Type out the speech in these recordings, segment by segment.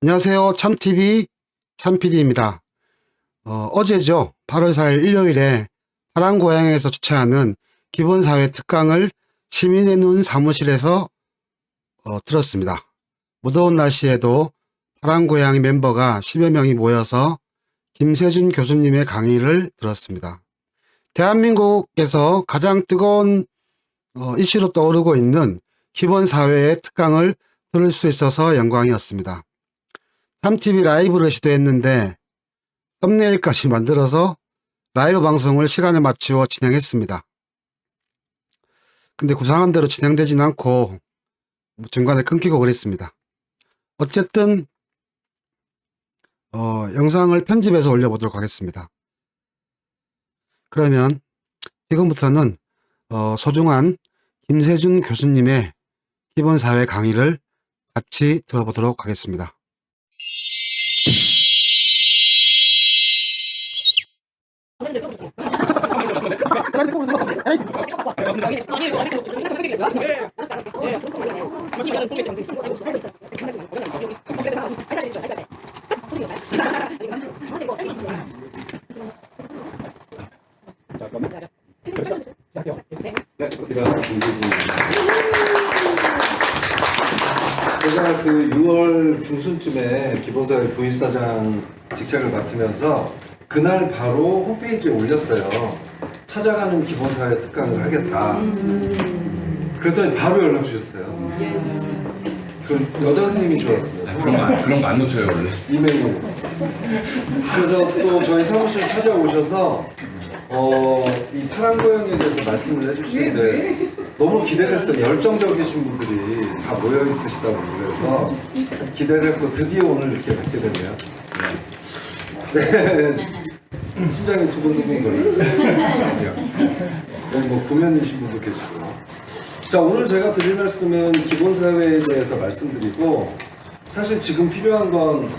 안녕하세요. 참TV 참PD입니다. 어제죠. 8월 4일 일요일에 파랑고양에서 주최하는 기본사회 특강을 시민의 눈 사무실에서 들었습니다. 무더운 날씨에도 파랑고양이 멤버가 10여 명이 모여서 김세준 교수님의 강의를 들었습니다. 대한민국에서 가장 뜨거운 이슈로 떠오르고 있는 기본사회의 특강을 들을 수 있어서 영광이었습니다. 참TV 라이브를 시도했는데 썸네일까지 만들어서 라이브 방송을 시간에 맞추어 진행했습니다. 근데 구상한 대로 진행되진 않고 중간에 끊기고 그랬습니다. 어쨌든 영상을 편집해서 올려보도록 하겠습니다. 그러면 지금부터는 소중한 김세준 교수님의 기본사회 강의를 같이 들어보도록 하겠습니다. 제가 그 6월 중순쯤에 기본사회 부의사장 직책을 맡으면서 그날 바로 홈페이지에 올렸어요. 찾아가는 기본사회 특강을 하겠다. 그랬더니 바로 연락 주셨어요. 그 여자 선생님이 좋았어요. 그런 거 안 놓쳐요 원래. 이메일. 그래서 또 저희 사무실 찾아오셔서 이 파랑고양이에 대해서 말씀을 해주시는데 너무 기대됐어요. 열정적이신 분들이 다 모여 있으시다고 그래서 기대를 했고 드디어 오늘 이렇게 뵙게 됐네요. 네. 심장이 두근두근 거리네요. 여기 뭐 구면이신 분도 계시고. 자, 오늘 제가 드릴 말씀은 기본사회에 대해서 말씀드리고, 사실 지금 필요한 건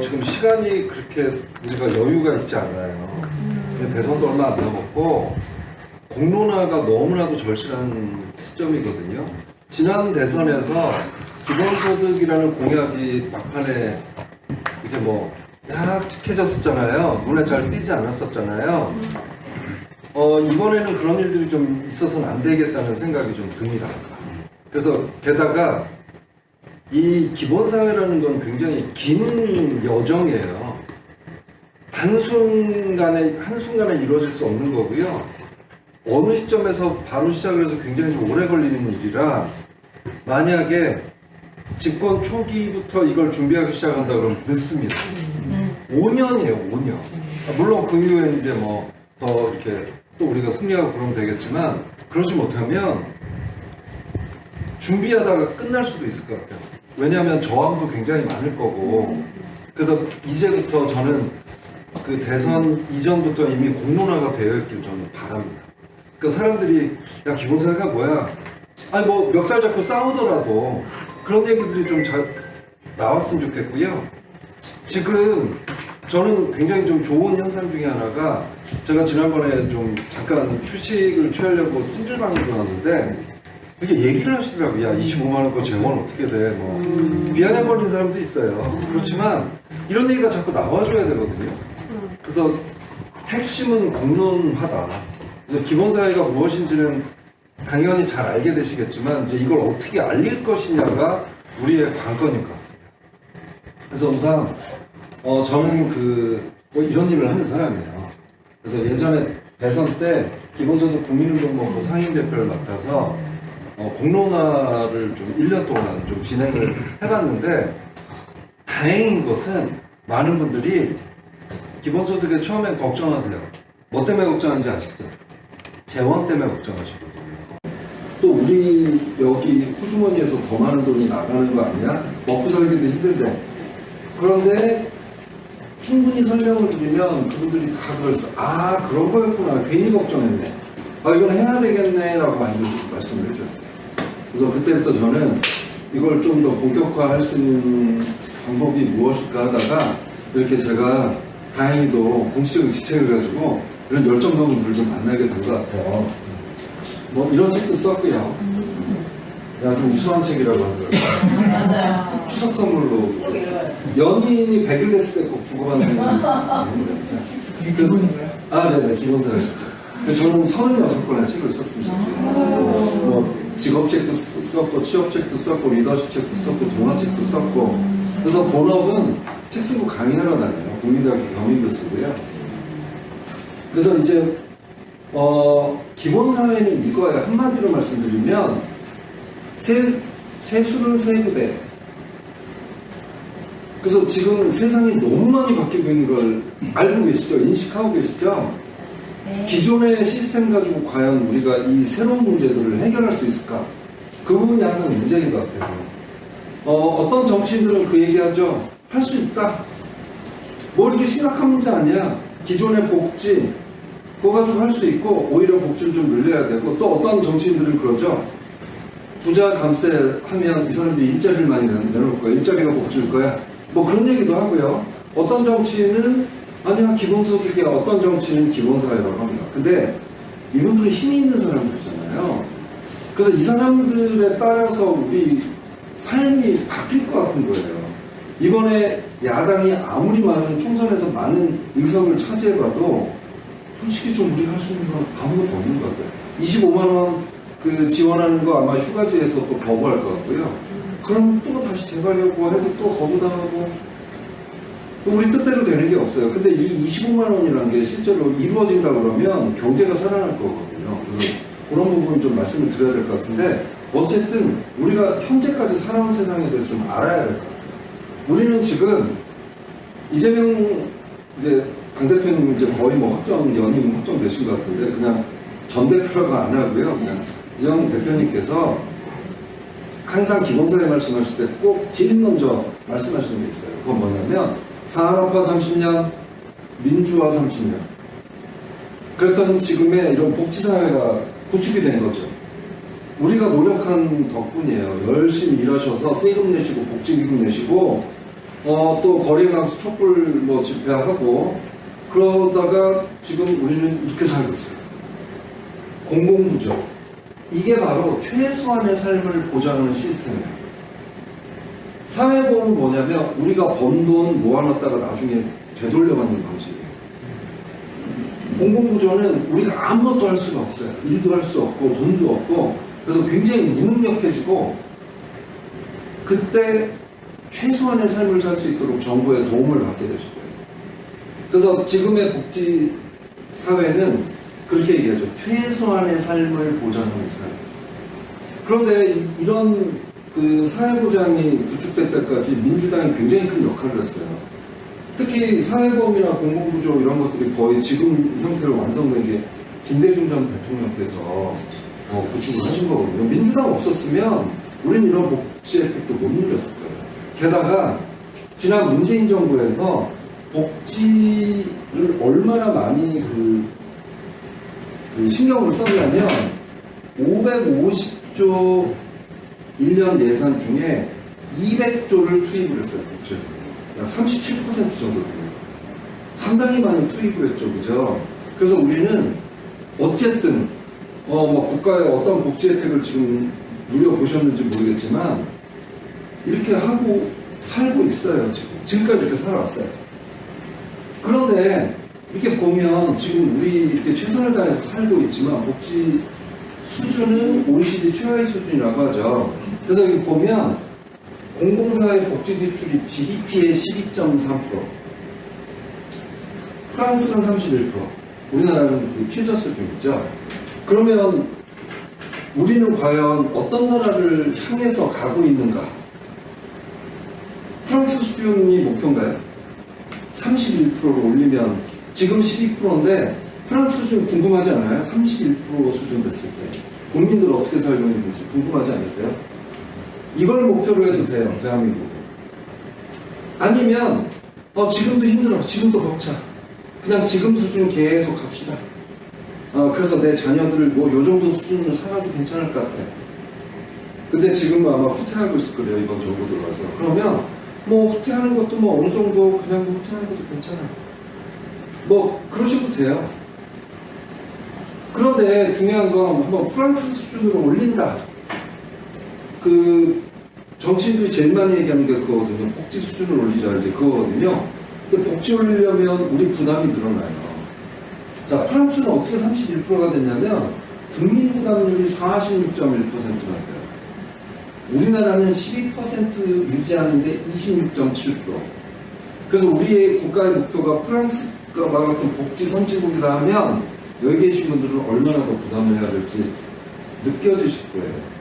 지금 시간이 그렇게 우리가 여유가 있지 않아요. 대선도 얼마 안 남았고 공론화가 너무나도 절실한 시점이거든요. 지난 대선에서 기본소득이라는 공약이 막판에 이렇게 뭐 약해졌었잖아요. 눈에 잘 띄지 않았었잖아요. 이번에는 그런 일들이 좀 있어서는 안 되겠다는 생각이 좀 듭니다. 그래서 게다가 이 기본사회라는 건 굉장히 긴 여정이에요. 한순간에 이루어질 수 없는 거고요. 어느 시점에서 바로 시작을 해서 굉장히 좀 오래 걸리는 일이라 만약에 집권 초기부터 이걸 준비하기 시작한다 그러면 늦습니다. 5년이에요, 5년. 물론 그 이후에 이제 뭐 더 이렇게 또 우리가 승리하고 그러면 되겠지만 그러지 못하면 준비하다가 끝날 수도 있을 것 같아요. 왜냐하면 저항도 굉장히 많을 거고. 그래서 이제부터 저는 그 대선 이전부터 이미 공론화가 되어 있길 저는 바랍니다. 그러니까 사람들이 야 기본사회가 뭐야? 아니 뭐 멱살 잡고 싸우더라도 그런 얘기들이 좀 잘 나왔으면 좋겠고요. 지금 저는 굉장히 좀 좋은 현상 중에 하나가 제가 지난번에 좀 잠깐 휴식을 취하려고 찜질방에 들어왔는데 이렇게 얘기를 하시더라고요. 야 25만 원 거 재원 어떻게 돼? 뭐 비아냥거리는 사람도 있어요. 그렇지만 이런 얘기가 자꾸 나와줘야 되거든요. 그래서 핵심은 공론화다. 그래서 기본사회가 무엇인지는 당연히 잘 알게 되시겠지만 이제 이걸 어떻게 알릴 것이냐가 우리의 관건인 것 같습니다. 그래서 우선 저는 뭐 이런 일을 하는 사람이에요. 그래서 예전에 대선 때 기본소득 국민운동본부 상임대표를 맡아서 공론화를 좀 1년 동안 좀 진행을 해봤는데 다행인 것은 많은 분들이 기본소득에 처음엔 걱정하세요. 뭐 때문에 걱정하는지 아시죠? 재원 때문에 걱정하시거든요. 또 우리 여기 호주머니에서 더 많은 돈이 나가는 거 아니야? 먹고 살기도 힘든데. 그런데 충분히 설명을 드리면 그분들이 다 그랬어. 아 그런 거였구나. 괜히 걱정했네. 아 이건 해야 되겠네 라고 많이 말씀을 해주셨어요. 그래서 그때부터 저는 이걸 좀 더 본격화할 수 있는 방법이 무엇일까 하다가 이렇게 제가 다행히도 공식적인 직책을 가지고 이런 열정적인 분들 좀 만나게 된 것 같아요. 뭐 이런 책도 썼고요. 아주 우수한 책이라고 하더라고요. 맞아요. 추석 선물로 꼭 읽어요. 연인이 100일 됐을 때 꼭 주고받는 기본인가요? 네네, 기본사회. 저는 36권의 책을 썼습니다. 뭐 직업책도 썼고, 취업책도 썼고, 리더십책도 썼고, 동화책도 썼고. 그래서 본업은 책 쓰고 강의하러 다녀요. 국민대학교 겸임교수고요. 그래서 이제 기본사회는 이거예요. 한마디로 말씀드리면 세술은 세부대. 그래서 지금 세상이 너무 많이 바뀌고 있는 걸 알고 계시죠? 인식하고 계시죠? 네. 기존의 시스템 가지고 과연 우리가 이 새로운 문제들을 해결할 수 있을까? 그 부분이 항상 문제인 것 같아요. 어떤 정치인들은 그 얘기하죠. 할 수 있다. 뭐 이렇게 심각한 문제 아니야. 기존의 복지, 그거 가지고 할 수 있고, 오히려 복지를 좀 늘려야 되고, 또 어떤 정치인들은 그러죠. 부자 감세하면 이 사람들이 일자리를 많이 내놓을 거야. 일자리가 복지일 거야. 뭐 그런 얘기도 하고요. 어떤 정치인은 아니야 기본소득이야. 어떤 정치인은 기본사회라고 합니다. 근데 이분들은 힘이 있는 사람들이잖아요. 그래서 이 사람들에 따라서 우리 삶이 바뀔 것 같은 거예요. 이번에 야당이 아무리 많은 총선에서 많은 의석을 차지해봐도 솔직히 좀 우리가 할 수 있는 건 아무것도 없는 것 같아요. 25만 원 그 지원하는 거 아마 휴가지에서 또 거부할 것 같고요. 그럼 또 다시 재가려고 해서 또 거부당하고 우리 뜻대로 되는 게 없어요. 근데 이 25만 원이라는 게 실제로 이루어진다 그러면 경제가 살아날 거거든요. 그래서 그런 부분 좀 말씀을 드려야 될 것 같은데 어쨌든 우리가 현재까지 살아온 세상에 대해서 좀 알아야 될 것 같아요. 우리는 지금 이재명 이제 당대표님 이제 거의 뭐 연임 확정되신 것 같은데 그냥 전 대표라고 안 하고요. 그냥 이재명 대표님께서 항상 기본사회 말씀하실 때 꼭 제일 먼저 말씀하시는 게 있어요. 그건 뭐냐면 산업화 30년, 민주화 30년. 그랬더니 지금의 이런 복지사회가 구축이 된 거죠. 우리가 노력한 덕분이에요. 열심히 일하셔서 세금 내시고 복지기금 내시고 또 거리에 나가서 촛불 뭐 집회하고 그러다가 지금 우리는 이렇게 살고 있어요. 공공부조. 이게 바로 최소한의 삶을 보장하는 시스템이에요. 사회보험은 뭐냐면 우리가 번 돈 모아놨다가 나중에 되돌려받는 방식이에요. 공공부조는 우리가 아무것도 할 수가 없어요. 일도 할 수 없고 돈도 없고 그래서 굉장히 무능력해지고 그때 최소한의 삶을 살 수 있도록 정부의 도움을 받게 되실 거예요. 그래서 지금의 복지 사회는 그렇게 얘기하죠. 최소한의 삶을 보장하는 삶. 그런데 이런 그 사회보장이 구축될 때까지 민주당이 굉장히 큰 역할을 했어요. 특히 사회보험이나 공공부조 이런 것들이 거의 지금 형태로 완성된 게 김대중 전 대통령께서 구축을 하신 거거든요. 민주당 없었으면 우리는 이런 복지 혜택도 못 누렸을 거예요. 게다가 지난 문재인 정부에서 복지를 얼마나 많이 신경을 썼냐면 550조 1년 예산 중에 200조를 투입을 했어요. 복지에서. 약 37% 정도 됩니다. 상당히 많이 투입을 했죠. 그죠? 그래서 우리는 어쨌든 국가의 어떤 복지 혜택을 지금 누려보셨는지 모르겠지만 이렇게 하고 살고 있어요. 지금까지 이렇게 살아왔어요. 그런데 이렇게 보면 지금 우리 이렇게 최선을 다해서 살고 있지만 복지 수준은 OECD 최하위 수준이라고 하죠. 그래서 여기 보면 공공사회 복지 지출이 GDP의 12.3%, 프랑스는 31%, 우리나라는 최저 수준이죠. 그러면 우리는 과연 어떤 나라를 향해서 가고 있는가? 프랑스 수준이 목표인가요? 31%로 올리면 지금 12%인데 프랑스 수준 궁금하지 않아요? 31% 수준 됐을 때 국민들 어떻게 살고 있는지 궁금하지 않으세요? 이걸 목표로 해도 돼요. 대한민국은. 아니면 지금도 힘들어. 지금도 벅차. 그냥 지금 수준 계속 갑시다. 그래서 내 자녀들을 뭐 요 정도 수준으로 살아도 괜찮을 것 같아. 근데 지금은 아마 후퇴하고 있을 거예요. 이번 정부 들어와서. 그러면 뭐 후퇴하는 것도 뭐 어느 정도 그냥 후퇴하는 것도 괜찮아. 뭐 그러셔도 돼요. 그런데 중요한 건 한번 프랑스 수준으로 올린다. 그 정치인들이 제일 많이 얘기하는 게 그거거든요. 복지 수준을 올리자 이제 그거거든요. 근데 복지 올리려면 우리 부담이 늘어나요. 자, 프랑스는 어떻게 31%가 됐냐면 국민 부담률이 46.1%나 돼요. 우리나라는 12% 유지하는데 26.7%. 그래서 우리의 국가의 목표가 프랑스와 같은 복지 선진국이다 하면 여기 계신 분들은 얼마나 더 부담을 해야 될지 느껴지실 거예요.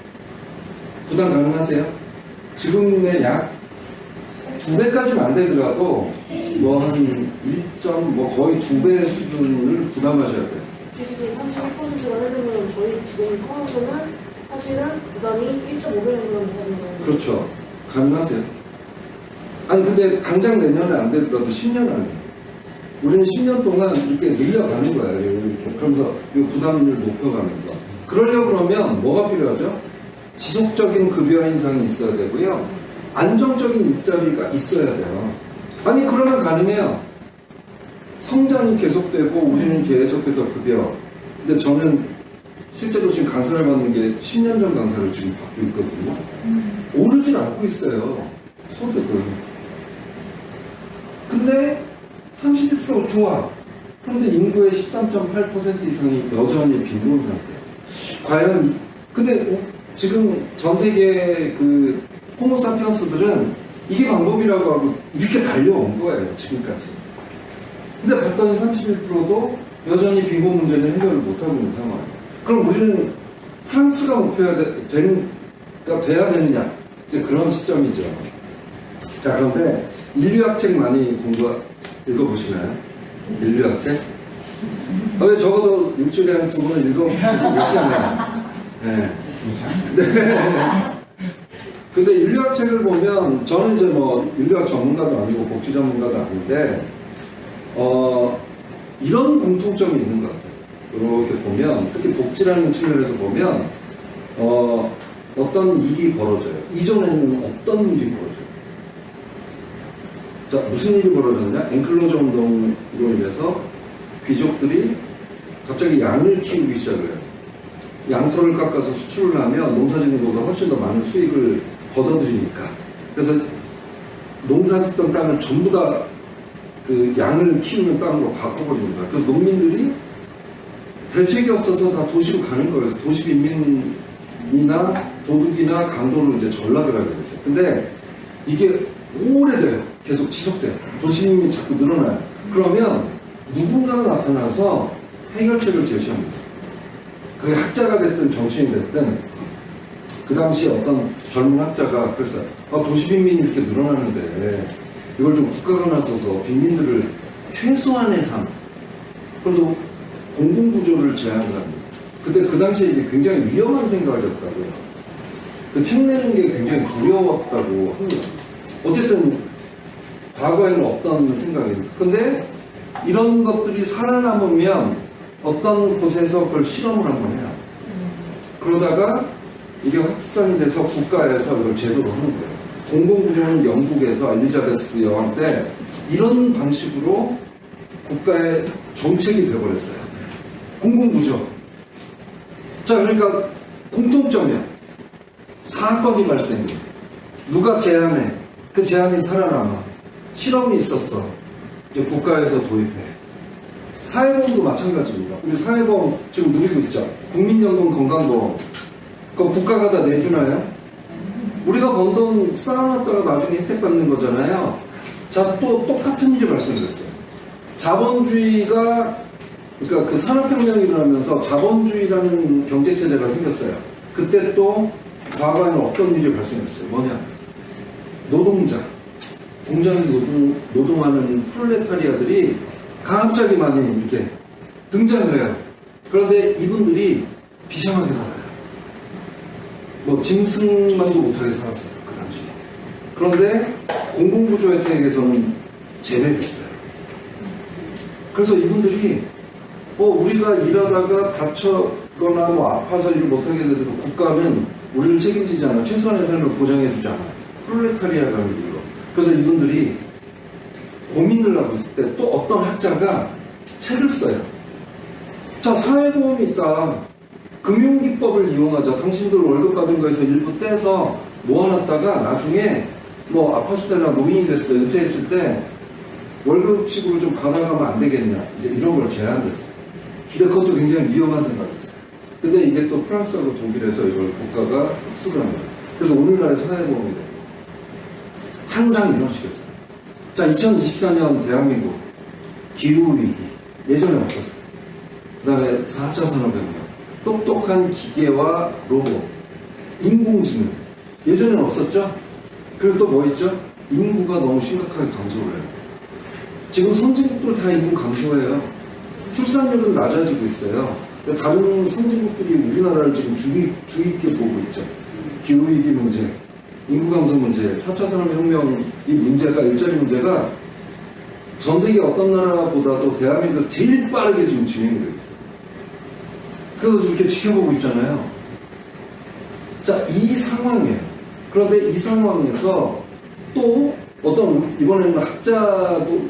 부담 가능하세요? 지금의 약 2배까지는 안 되더라도 뭐 한 1뭐 거의 2배 수준을 부담하셔야 돼요. 지수율 31%가 되면 저희 지금 상황에서는 사실은 부담이 1.5배 정도는 되는 거예요. 그렇죠. 가능하세요? 아니 근데 당장 내년에 안 되더라도 10년 안에 우리는 10년 동안 이렇게 늘려가는 거예요. 이렇게 그러면서 이 부담률 높여가면서 그러려고 그러면 뭐가 필요하죠? 지속적인 급여 인상이 있어야 되고요. 안정적인 일자리가 있어야 돼요. 아니 그러면 가능해요. 성장이 계속되고 우리는 계속해서 급여. 근데 저는 실제로 지금 강사를 받는 게 10년 전 강사를 지금 받고 있거든요. 오르진 않고 있어요. 소득은. 근데 31% 좋아. 그런데 인구의 13.8% 이상이 여전히 빈곤 상태. 과연 근데 지금 전 세계 그 호모사피언스들은 이게 방법이라고 하고 이렇게 달려온 거예요. 지금까지. 근데 봤더니 31%도 여전히 빈곤 문제는 해결을 못하고 있는 상황이에요. 그럼 우리는 프랑스가 목표가 돼야 되느냐? 이제 그런 시점이죠. 자, 그런데 인류학 책 많이 읽어보시나요? 인류학 책? 왜 적어도 일주일에 한 2번은 읽어보시잖아요. 네. 네. 근데 인류학 책을 보면 저는 이제 뭐 인류학 전문가도 아니고 복지 전문가도 아닌데 이런 공통점이 있는 것 같아요. 이렇게 보면 특히 복지라는 측면에서 보면 어떤 일이 벌어져요. 이전에는 어떤 일이 벌어져요. 자, 무슨 일이 벌어졌냐? 앵클로저 운동으로 인해서 귀족들이 갑자기 양을 키우기 시작을 해요. 양털을 깎아서 수출을 하면 농사짓는것보다 훨씬 더 많은 수익을 거둬들이니까. 그래서 농사짓던 땅을 전부 다 그 양을 키우는 땅으로 바꿔버리는 거예요. 그래서 농민들이 대책이 없어서 다 도시로 가는 거예요. 그래서 도시 빈민이나 도둑이나 강도로 이제 전락을 하게 되죠. 근데 이게 오래돼요. 계속 지속돼요. 도시민이 자꾸 늘어나요. 그러면 누군가가 나타나서 해결책을 제시합니다. 그게 학자가 됐든 정치인이 됐든 그 당시에 어떤 젊은 학자가 그랬어요. 도시 빈민이 이렇게 늘어나는데 이걸 좀 국가가 나서서 빈민들을 최소한의 삶, 그래서 공공구조를 제안을 합니다. 근데 그 당시에 이게 굉장히 위험한 생각이었다고요. 그 책 내는 게 굉장히 두려웠다고 합니다. 어쨌든 과거에는 없던 생각입니다. 근데 이런 것들이 살아남으면 어떤 곳에서 그걸 실험을 한번 해요. 그러다가 이게 확산이 돼서 국가에서 이걸 제도로 하는 거예요. 공공구조는 영국에서 엘리자베스 여왕 때 이런 방식으로 국가의 정책이 되어버렸어요. 공공구조. 자, 그러니까 공통점이야. 사건이 발생해. 누가 제안해. 그 제안이 살아남아. 실험이 있었어. 이제 국가에서 도입해. 사회보험도 마찬가지입니다. 우리 사회보험 지금 누리고 있죠. 국민연금 건강보험. 그거 국가가 다 내주나요? 우리가 번 돈 쌓아놨다가 나중에 혜택 받는 거잖아요. 자, 또 똑같은 일이 발생됐어요. 자본주의가, 그러니까 그 산업혁명이 일어나면서 자본주의라는 경제체제가 생겼어요. 그때 또 과거에는 어떤 일이 발생했어요? 뭐냐? 노동자. 공장에서 노동하는 프롤레타리아들이 갑자기 많이 이렇게 등장을 해요. 그런데 이분들이 비참하게 살아요. 뭐 짐승만도 못하게 살았어요. 그 당시. 그런데 공공구조 혜택에서는 제외됐어요. 그래서 이분들이 우리가 일하다가 다쳤거나 뭐 아파서 일을 못하게 되더라도 국가는 우리를 책임지지 않아. 최소한의 삶을 보장해주지 않아. 프롤레타리아라는 이유로. 그래서 이분들이 고민을 하고 있을 때 또 어떤 학자가 책을 써요. 자, 사회보험이 있다. 금융기법을 이용하자. 당신들 월급 받은 거에서 일부 떼서 모아놨다가 나중에 뭐 아팠을 때나 노인이 됐어요. 은퇴했을 때 월급식으로 좀 받아가면 안 되겠냐. 이제 이런 걸 제안을 했어요. 근데 그것도 굉장히 위험한 생각이었어요. 근데 이게 또 프랑스하고 독일에서 이걸 국가가 흡수를 합니다. 그래서 오늘날의 사회보험이 돼요. 항상 이런 식이었어요. 자, 2024년 대한민국 기후위기. 예전에 없었어요. 그 다음에 4차 산업혁명. 똑똑한 기계와 로봇. 인공지능. 예전에는 없었죠? 그리고 또 뭐 있죠? 인구가 너무 심각하게 감소를 해요. 지금 선진국들 다 인구 감소해요. 출산율은 낮아지고 있어요. 다른 선진국들이 우리나라를 지금 주의 있게 보고 있죠. 기후위기 문제, 인구 감소 문제, 4차 산업혁명 이 문제가, 일자리 문제가 전 세계 어떤 나라보다도 대한민국에서 제일 빠르게 지금 진행이 되고 있어요. 그래서 이렇게 지켜보고 있잖아요. 자, 이 상황이에요. 그런데 이 상황에서 또 어떤, 이번에는 학자도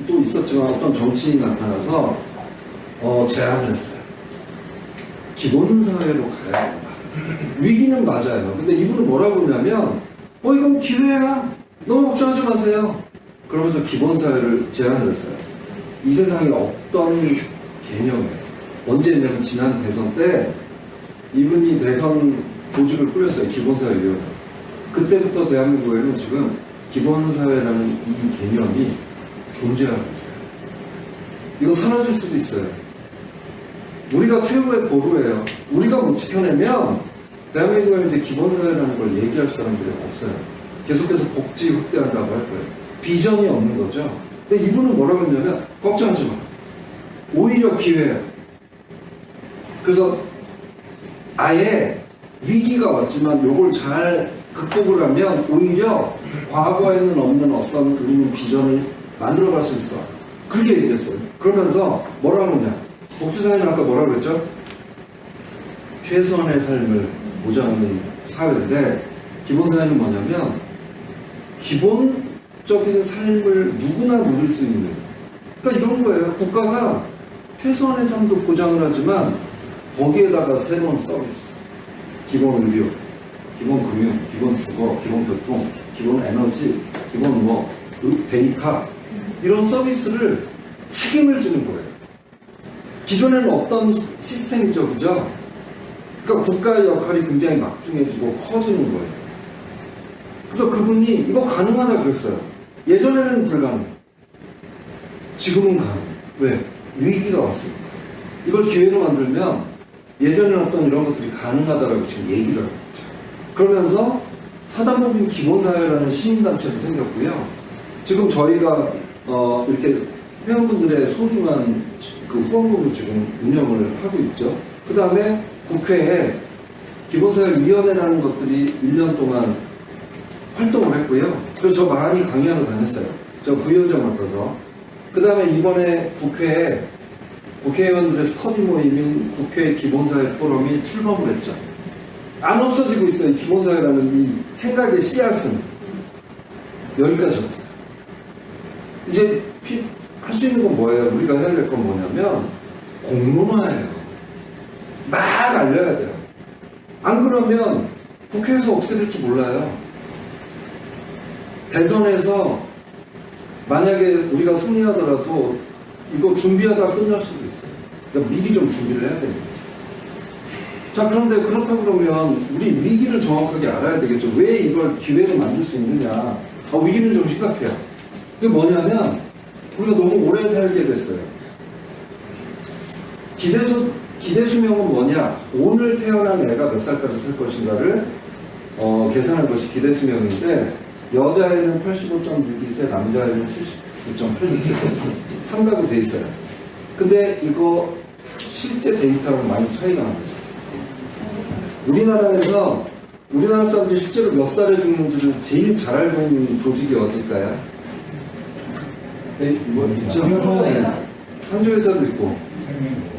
또 있었지만 어떤 정치인이 나타나서 제안을 했어요. 기본사회로 가야 된다. 위기는 맞아요. 근데 이분은 뭐라고 그러냐면 이건 기회야. 너무 걱정하지 마세요. 그러면서 기본사회를 제안을 했어요. 이 세상에 없던 개념이에요. 언제 했냐면 지난 대선 때 이분이 대선 조직을 꾸렸어요. 기본사회위원회. 그때부터 대한민국에는 지금 기본사회라는 이 개념이 존재하고 있어요. 이거 사라질 수도 있어요. 우리가 최후의 보루예요. 우리가 못 지켜내면 대한민국에 이제 기본사회라는 걸 얘기할 사람들이 없어요. 계속해서 복지 확대한다고 할 거예요. 비전이 없는 거죠. 근데 이분은 뭐라고 했냐면 걱정하지 마. 오히려 기회야. 그래서 아예 위기가 왔지만 요걸 잘 극복을 하면 오히려 과거에는 없는 어떤 우리는 비전을 만들어갈 수 있어. 그렇게 얘기했어요. 그러면서 뭐라고 하느냐. 복지사회는 아까 뭐라고 그랬죠? 최소한의 삶을 보장하는 사회인데 기본사회는 뭐냐면 기본적인 삶을 누구나 누릴 수 있는, 그러니까 이런 거예요. 국가가 최소한의 삶도 보장을 하지만 거기에다가 새로운 서비스, 기본 의료, 기본 금융, 기본 주거, 기본 교통, 기본 에너지, 기본 뭐 데이터, 이런 서비스를 책임을 지는 거예요. 기존에는 없던 시스템이죠, 그죠? 그러니까 국가의 역할이 굉장히 막중해지고 커지는 거예요. 그래서 그분이 이거 가능하다 그랬어요. 예전에는 불가능. 지금은 가능. 왜? 위기가 왔으니까. 이걸 기회로 만들면 예전에는 어떤 이런 것들이 가능하다라고 지금 얘기를 하고 있죠. 그러면서 사단법인 기본사회라는 시민단체도 생겼고요. 지금 저희가 이렇게 회원분들의 소중한 그 후원금을 지금 운영을 하고 있죠. 그 다음에 국회에 기본사회위원회라는 것들이 1년 동안 활동을 했고요. 그래서 저 많이 강의하러 다녔어요. 저 부위원장 맡아서. 그 다음에 이번에 국회에 국회의원들의 스터디 모임인 국회 기본사회 포럼이 출범을 했죠. 안 없어지고 있어요. 이 기본사회라는 이 생각의 씨앗은. 여기까지 왔어요. 이제 할 수 있는 건 뭐예요? 우리가 해야 될 건 뭐냐면 공론화예요. 막 알려야 돼요. 안 그러면 국회에서 어떻게 될지 몰라요. 대선에서 만약에 우리가 승리하더라도 이거 준비하다가 끝날 수도 있어요. 그러니까 미리 좀 준비를 해야 됩니다. 자, 그런데 그렇다고 그러면 우리 위기를 정확하게 알아야 되겠죠. 왜 이걸 기회로 만들 수 있느냐. 위기는 좀 심각해요. 그게 뭐냐면 우리가 너무 오래 살게 됐어요. 기대 수명은 뭐냐? 오늘 태어난 애가 몇 살까지 살 것인가를 계산할 것이 기대 수명인데 여자애는 85.62세, 남자애는 79.86세 산다고 돼 있어요. 근데 이거 실제 데이터랑 많이 차이가 납니다. 우리나라 사람들이 실제로 몇 살에 죽는지를 제일 잘 알고 있는 조직이 어딜까요? 뭐 있죠? 상조회사도 있고.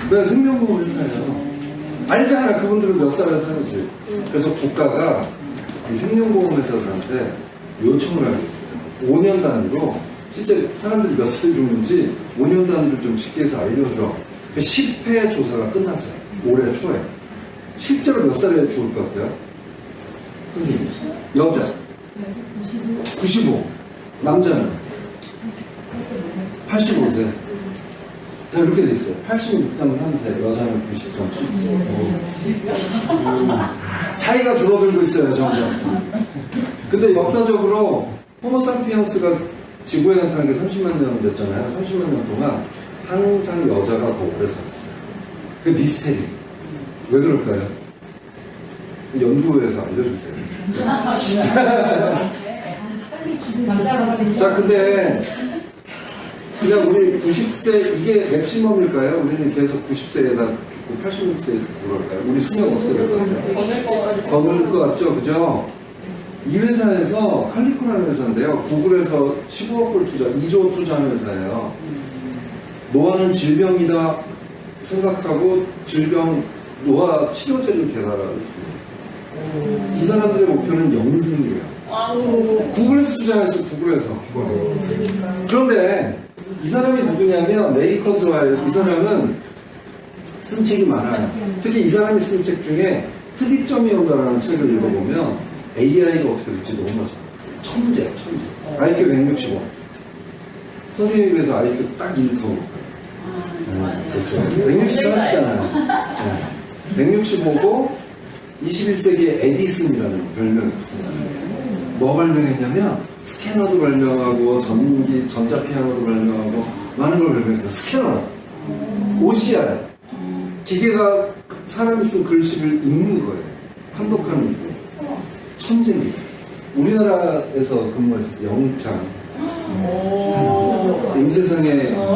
네, 생명보험 회사예요. 알잖아, 그분들은 몇 살에 사는지. 그래서 국가가 이 생명보험 회사들한테 요청을 하고 있어요. 5년 단위로 실제 사람들이 몇 살에 죽는지 5년 단위로 좀 쉽게 해서 알려줘. 10회 조사가 끝났어요. 올해 초에. 실제로 몇 살에 죽을 것 같아요? 선생님. 여자. 95. 남자는? 85세. 다 이렇게 돼 있어요. 86.3세, 여자는 90.7세. 차이가 줄어들고 있어요, 점점. 근데 역사적으로 호모사피엔스가 지구에 나타난 게 30만 년 됐잖아요. 30만 년 동안 항상 여자가 더 오래 살았어요. 그게 미스테리. 왜 그럴까요? 연구에서 알려주세요. 자, 근데 그냥 우리 90세 이게 맥시멈일까요? 우리는 계속 90세에다 죽고 86세에 죽고 그럴까요? 우리 수명 어떻게 될 것 같아요? 더 늘릴 것 같죠? 그죠? 이 회사에서 칼리코라는 회사인데요. 구글에서 15억 불 투자, 2조 투자하는 회사예요. 노화는 질병이다 생각하고 노화 치료제를 개발하는 중이었어요. 이 사람들의 목표는 영생이에요. 구글에서 투자했어, 구글에서. 그런데 이 사람이 누구냐면 레이 커즈와일. 이 사람은 쓴 책이 많아요. 특히 이 사람이 쓴 책 중에 특이점이 온다라는 책을 읽어보면 AI가 어떻게 될지 너무 맞아요. 천재야, 천재. IQ 165. 선생님에 비해서 IQ 딱 1더. 그렇죠. 168이잖아요. 165고 21세기의 에디슨이라는 별명이 붙었어요. 뭐 발명했냐면 스캐너도 발명하고 전자 피아노도 발명하고 많은 걸 발명했어요. 스캐너, OCR, 기계가 사람이 쓴 글씨를 읽는 거예요. 판독하는 거. 천재입니다. 우리나라에서 근무했을 때 영창, 이 세상에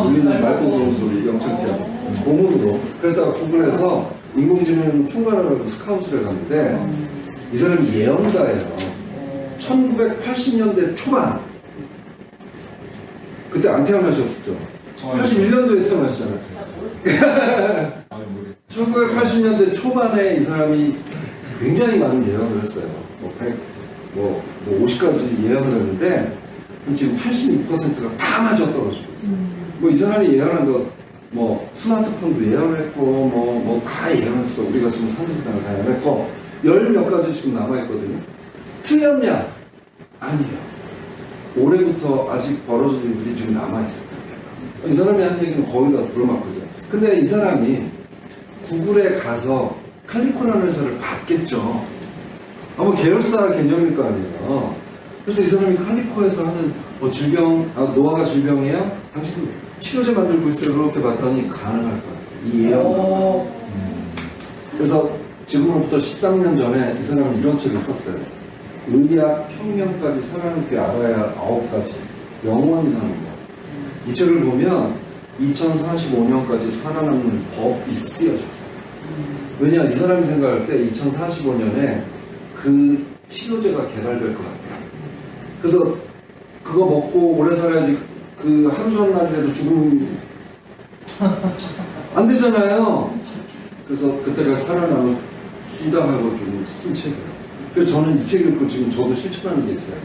우리는 맑고 고운 소리 영창 피아노 공으로. 그러다가 구글에서 인공지능 총괄하라고 스카우트를 갔는데 이 사람이 예언가예요. 1980년대 초반, 그때 안 태어나셨었죠? 81년도에 태어나셨잖아요. 1980년대 초반에 이 사람이 굉장히 많은 예언을 했어요. 50까지 예언을 했는데 지금 86%가 다 맞아 떨어지고 있어요. 이 사람이 예언한 거 스마트폰도 예언을 했고 다 예언했어. 우리가 지금 사는 세상을 다 예언했고 열 몇 가지 지금 남아있거든요. 틀렸냐? 아니에요. 올해부터 아직 벌어진 일들이 지금 남아있어요. 이 사람이 한 얘기는 거의 다 들어맞고 있어요. 근데 이 사람이 구글에 가서 칼리코라는 회사를 봤겠죠. 아마 계열사 개념일 거 아니에요. 그래서 이 사람이 칼리코에서 하는 노화가 질병이에요? 당신 치료제 만들고 있어요. 그렇게 봤더니 가능할 것 같아요. 이 예언가. 그래서 지금으로부터 13년 전에 이 사람은 이런 책을 썼어요. 의학 혁명까지 살아남게 알아야 9가지 영원히 사는 것. 이 책을 보면 2045년까지 살아남는 법이 쓰여졌어요. 왜냐, 이 사람이 생각할 때 2045년에 그 치료제가 개발될 것 같아요. 그래서 그거 먹고 오래 살아야지 그 하루 전날이라도 죽으면 안 되잖아요. 그래서 그때가 살아남을 수다하고 좀 쓴 책이에요. 그래서 저는 이 책을 읽고 지금 저도 실천하는 게 있어요.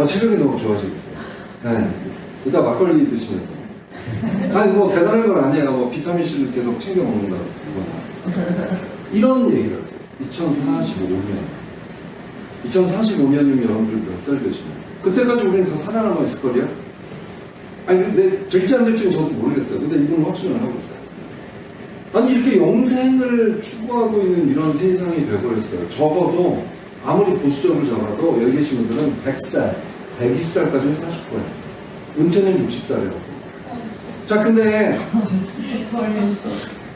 체력이 너무 좋아지고 있어요. 네. 이따 막걸리 드시면서. 아니, 대단한 건 아니에요. 비타민C를 계속 챙겨 먹는다고. 이런 얘기를 하세요. 2045년이면 여러분들 몇 살 되시나요? 그때까지 우리는 다 살아남아 있을 거예요? 아니, 근데 될지 안 될지는 저도 모르겠어요. 근데 이분은 확신을 하고 있어요. 아니, 이렇게 영생을 추구하고 있는 이런 세상이 돼버렸어요. 적어도 아무리 보수적으로 잡아도 여기 계신 분들은 100살, 120살까지는 사실 거예요. 은퇴는 60살이라고. 자, 근데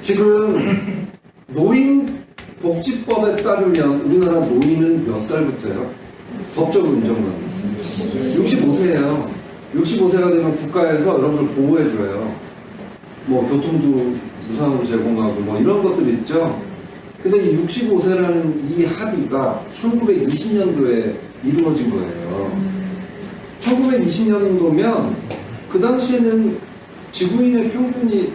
지금 노인복지법에 따르면 우리나라 노인은 몇 살부터요? 법적으로 인정받는 65세예요. 65세가 되면 국가에서 여러분을 보호해줘요. 교통도 무상으로 제공하고 이런 것들이 있죠. 근데 이 65세라는 이 합의가 1920년도에 이루어진 거예요. 1920년도면 그 당시에는 지구인의 평균이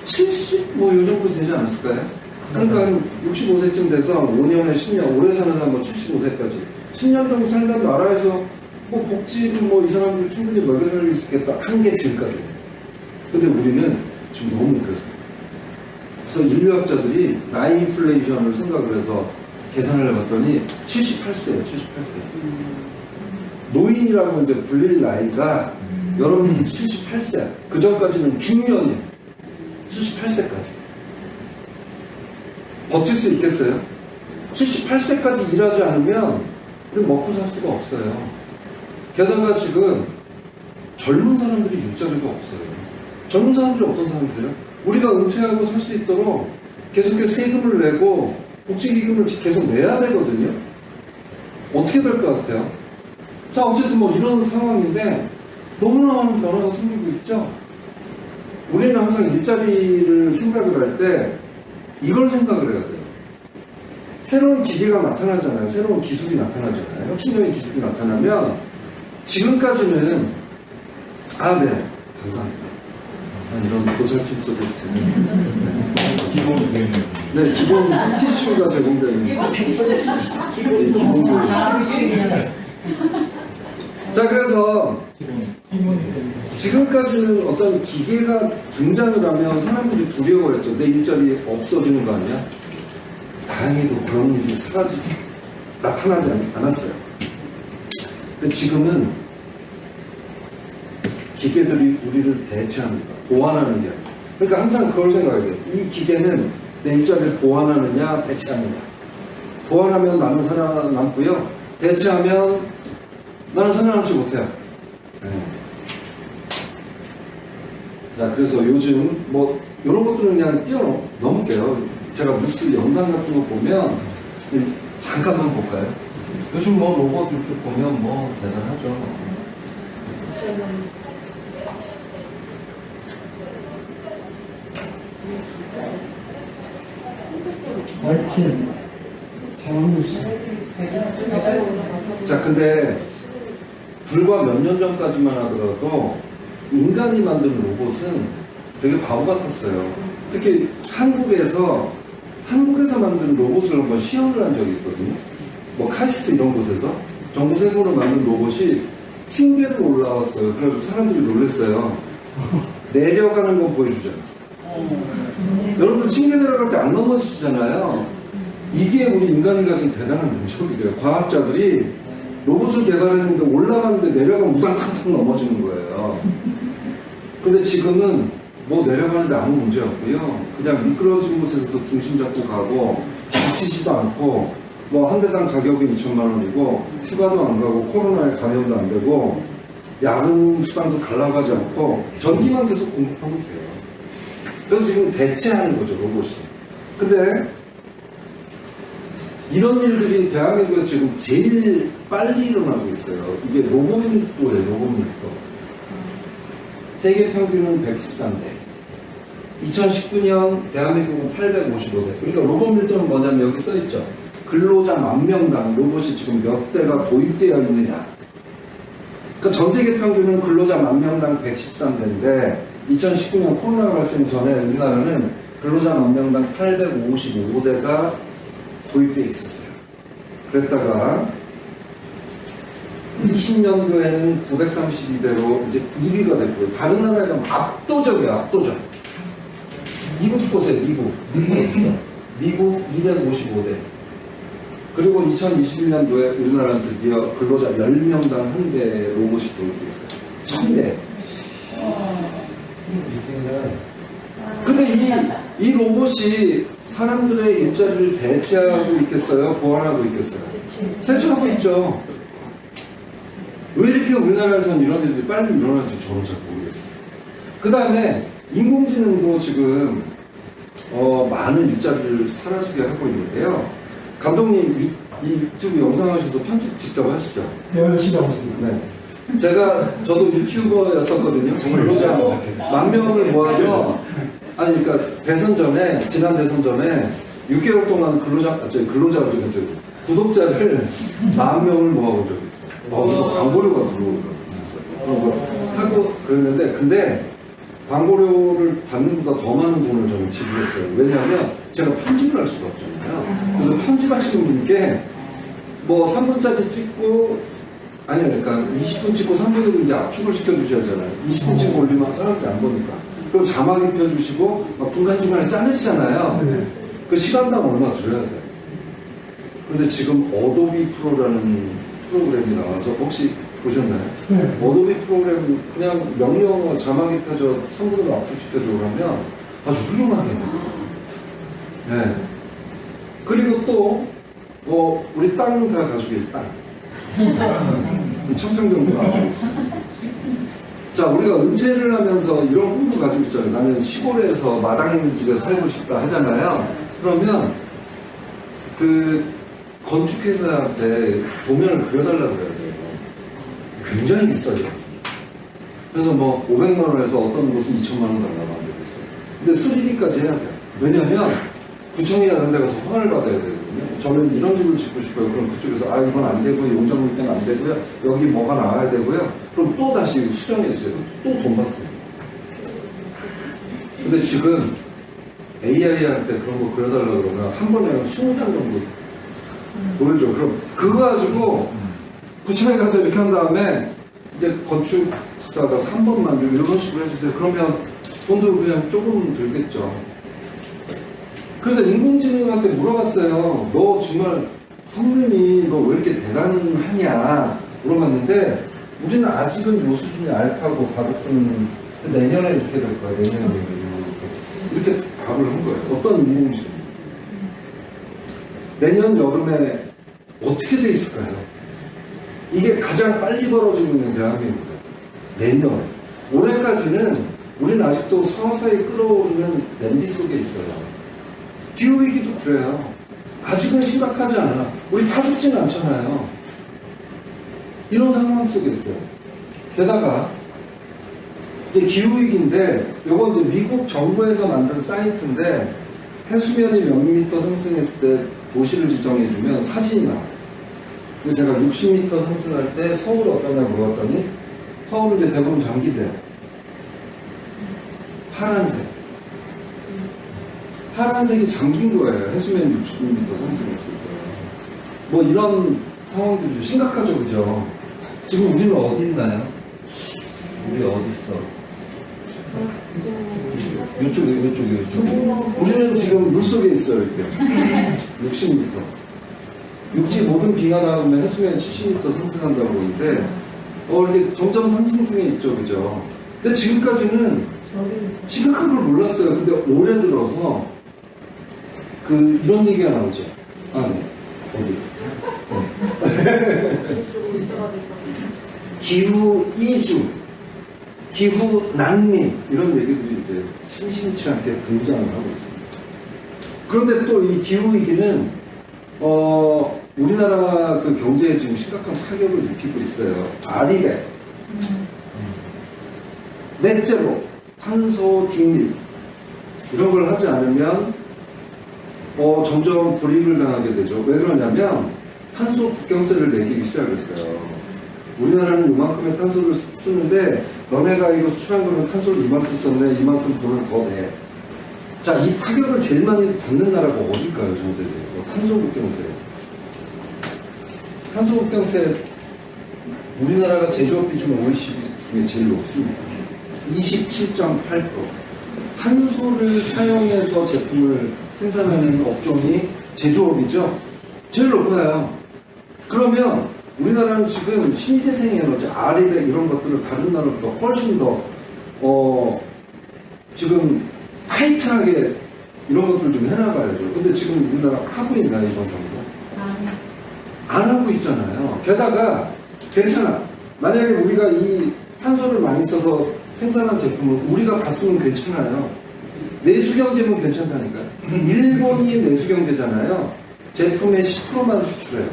70? 요 정도 되지 않았을까요? 그러니까 65세쯤 돼서 5년에 10년, 오래 사는 사람은 75세까지 10년 정도 살면 나라에서 복지도 이 사람들 충분히 멀게 살고 있겠다 한 게 지금까지. 근데 우리는 지금 너무 못했어요. 그래서 인류학자들이 나이 인플레이션을 생각을 해서 계산을 해봤더니 78세예요, 78세. 노인이라고 이제 불릴 나이가 여러분 78세. 그 전까지는 중년이에요. 78세까지. 버틸 수 있겠어요? 78세까지 일하지 않으면 우리 먹고 살 수가 없어요. 게다가 지금 젊은 사람들이 일자리가 없어요. 젊은 사람들이 어떤 사람들이에요? 우리가 은퇴하고 살 수 있도록 계속해서 세금을 내고 복지기금을 계속 내야 되거든요. 어떻게 될 것 같아요? 자, 어쨌든 뭐 이런 상황인데 너무나 많은 변화가 생기고 있죠. 우리는 항상 일자리를 생각을 할 때 이걸 생각을 해야 돼요. 새로운 기계가 나타나잖아요. 새로운 기술이 나타나잖아요. 혁신적인 기술이 나타나면 지금까지는 네, 감사합니다. 이런 보살핌 속에서 기본 되겠네요. 네, 기본 티슈가 제공되는 기본 자, 그래서 지금까지는 어떤 기계가 등장을 하면 사람들이 두려워했죠. 내 일자리 없어지는 거 아니야? 다행히도 그런 일이 나타나지 않았어요. 근데 지금은 기계들이 우리를 대체합니다. 보완하는 게 아니라. 그러니까 항상 그걸 생각해야 돼요. 이 기계는 내 일자리를 보완하느냐, 대체하느냐. 보완하면 나는 살아남고요. 대체하면 나는 살아남지 못해요. 네. 자, 그래서 요즘 뭐 이런 것들은 그냥 뛰어넘을게요. 제가 뉴스 영상 같은 거 보면 잠깐만 볼까요? 요즘 뭐 로봇 이렇게 보면 뭐 대단하죠. IT 장학무시. 자, 근데 불과 몇 년 전까지만 하더라도 인간이 만든 로봇은 되게 바보 같았어요. 특히 한국에서 만든 로봇을 한번 시연을 한 적이 있거든요. 뭐 카이스트 이런 곳에서 정부 세금으로 만든 로봇이 층계를 올라왔어요. 그래서 사람들이 놀랐어요. 내려가는 건 보여주지 않았어요. 여러분 층계 내려갈 때 안 넘어지시잖아요. 이게 우리 인간이 가진 대단한 능력이래요. 과학자들이 로봇을 개발했는데 올라가는데 내려가면 무당탕탕 넘어지는 거예요. 근데 지금은 뭐 내려가는데 아무 문제 없고요. 그냥 미끄러진 곳에서도 중심 잡고 가고 지치지도 않고 뭐 한 대당 가격이 2천만 원이고 휴가도 안 가고 코로나에 감염도 안 되고 야근 수당도 달라가지 않고 전기만 계속 공급하면 돼요. 그래서 지금 대체하는 거죠, 로봇이. 근데 이런 일들이 대한민국에서 지금 제일 빨리 일어나고 있어요. 이게 로봇 밀도예요, 로봇 밀도. 세계 평균은 113대. 2019년 대한민국은 855대. 그러니까 로봇 밀도는 뭐냐면 여기 써있죠. 근로자 10,000명당 로봇이 지금 몇 대가 도입되어 있느냐. 그러니까 전 세계 평균은 근로자 10,000명당 113대인데 2019년 코로나 발생 전에 우리나라는 근로자 10,000명당 855대가 도입되어 있었어요. 그랬다가 20년도에는 932대로 이제 2위가 됐고요. 다른 나라에 가면 압도적이에요, 압도적. 미국 보세요, 미국. 미국 255대. 그리고 2021년도에 우리나라는 드디어 근로자 10명당 1대 로봇이 도입되어 있어요. 1000대. 근데 이 로봇이 사람들의 일자리를 대체하고 있겠어요? 보완하고 있겠어요? 대체하고 있죠. 왜 이렇게 우리나라에서는 이런 일들이 빨리 일어나는지 저는 잘 모르겠어요. 그 다음에 인공지능도 지금 많은 일자리를 사라지게 하고 있는데요. 감독님 이 유튜브 영상 하셔서 편집 직접 하시죠? 네, 열심히 하고 있습니다. 네. 저도 유튜버였었거든요. 정말 근로자 10,000명을 모아서 그러니까 지난 대선 전에 6개월 동안 구독자를 10,000명을 모아본 적이 있어요. 그래서 광고료가 들어오는 거였어요. 그런 거 하고 그랬는데, 근데 광고료를 받는 것보다 더 많은 돈을 저는 지불했어요. 왜냐하면 제가 편집을 할 수가 없잖아요. 그래서 편집하시는 분께 뭐 3분짜리 찍고 그러니까 20분 찍고 3분을 이제 압축을 시켜주셔야 하잖아요. 20분 찍고 올리면 사람들이 안 보니까. 그럼 자막 입혀주시고 막 중간중간에 자르시잖아요. 네. 그 시간당 얼마 들여야 돼요. 근데 지금 어도비 프로라는 프로그램이 나와서 혹시 보셨나요? 네. 어도비 프로그램 그냥 명령어 자막 입혀줘 3분으로 압축시켜줘 그러면 아주 훌륭하게 나와요. 네. 그리고 또 우리 땅 다 가지고 있어요. 땅. 청평정도 나오고. 자, 우리가 은퇴를 하면서 이런 꿈도 가지고 있잖아요. 나는 시골에서 마당 있는 집에 살고 싶다 하잖아요. 그러면 그 건축회사한테 도면을 그려달라고 그래야 돼요. 굉장히 비싸게 받습니다. 그래서 뭐 500만 원에서 어떤 곳은 2천만 원 달라고 하고 있어요. 근데 3D까지 해야 돼요. 왜냐면 구청이라는 데 가서 허가를 받아야 되거든요. 저는 이런 집을 짓고 싶어요. 그럼 그쪽에서 이건 안 되고 용적물때는 안 되고요. 여기 뭐가 나와야 되고요. 그럼 또 다시 수정해 주세요. 또 돈 받습니다. 근데 지금 AI한테 그런 거 그려달라고 그러면 한 번에 20장 정도 보여줘. 그럼 그거 가지고 구청에 가서 이렇게 한 다음에 이제 건축사가 3번만 이런 식으로 해주세요. 그러면 돈도 그냥 조금 들겠죠. 그래서 인공지능한테 물어봤어요. 너 정말 성능이 너 왜 이렇게 대단하냐 물어봤는데 우리는 아직은 요 수준이 알파고 바둑은 내년에 이렇게 될 거야. 내년에 이렇게 답을 한 거예요. 어떤 인공지능? 내년 여름에 어떻게 돼 있을까요? 이게 가장 빨리 벌어지고 있는 대한민국이에요. 내년. 올해까지는 우리는 아직도 서서히 끓어오르는 냄비 속에 있어요. 기후위기도 그래요. 아직은 심각하지 않아. 우리 다 죽지는 않잖아요. 이런 상황 속에 있어요. 게다가 이제 기후위기인데 이건 이제 미국 정부에서 만든 사이트인데 해수면이 몇 미터 상승했을 때 도시를 지정해주면 사진이 나와요. 근데 제가 60m 상승할 때 서울 어떠냐 물어봤더니 서울은 이제 대부분 장기대요. 파란색. 파란색이 잠긴 거예요. 해수면 60m 상승했을 때. 뭐 이런 상황들이 심각하죠, 그죠? 지금 우리는 어디 있나요? 우리 어디 있어? 이쪽에. 우리는 지금 물속에 있어요, 이렇게. 60m. 육지 모든 비가 나오면 해수면 70m 상승한다고 그러는데, 이렇게 점점 상승 중에 있죠, 그죠? 근데 지금까지는 심각한 걸 몰랐어요. 근데 올해 들어서 이런 얘기가 나오죠. 네. 어디? 기후 이주, 기후 난민 이런 얘기들이 이제 심심치 않게 등장을 하고 있습니다. 그런데 또 이 기후 위기는 우리나라 그 경제에 지금 심각한 타격을 입히고 있어요. 아리백, 넷제로, 탄소 중립 이런 걸 하지 않으면 점점 불이익을 당하게 되죠. 왜 그러냐면 탄소 국경세를 내기 시작했어요. 우리나라는 이만큼의 탄소를 쓰는데 너네가 이거 수출한 거는 탄소를 이만큼 썼네, 이만큼 돈을 더 내. 자, 이 타격을 제일 많이 받는 나라가 어딜까요, 전 세계에서? 탄소 국경세. 탄소 국경세 우리나라가 제조업 비중 OECD 중에 제일 높습니다. 27.8%. 탄소를 사용해서 제품을 생산하는 업종이 제조업이죠. 제일 높아요. 그러면 우리나라는 지금 신재생 에너지, 아리백 이런 것들을 다른 나라보다 훨씬 더 지금 타이트하게 이런 것들을 좀 해나가야죠. 근데 지금 우리나라 하고 있나요, 이런 정도? 안 하고 있잖아요. 게다가 괜찮아. 만약에 우리가 이 탄소를 많이 써서 생산한 제품을 우리가 다 쓰면 괜찮아요. 내수경제면 괜찮다니까요. 일본이 내수경제잖아요. 제품의 10%만 수출해요.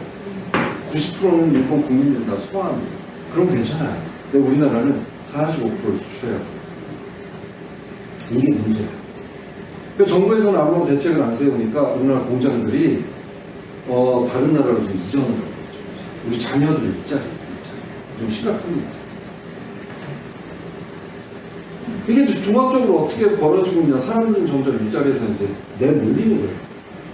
90%는 일본 국민들이 다 소화합니다. 그럼 괜찮아요. 근데 우리나라는 45%를 수출해요. 이게 문제예요. 그러니까 정부에서는 아무런 대책을 안 세우니까 우리나라 공장들이 다른 나라로 좀 이전을 하고 있죠. 우리 자녀들 일자리 좀 심각합니다. 이게 종합적으로 어떻게 벌어지고 있냐. 사람들은 점점 일자리에서 이제 내몰리는 거예요.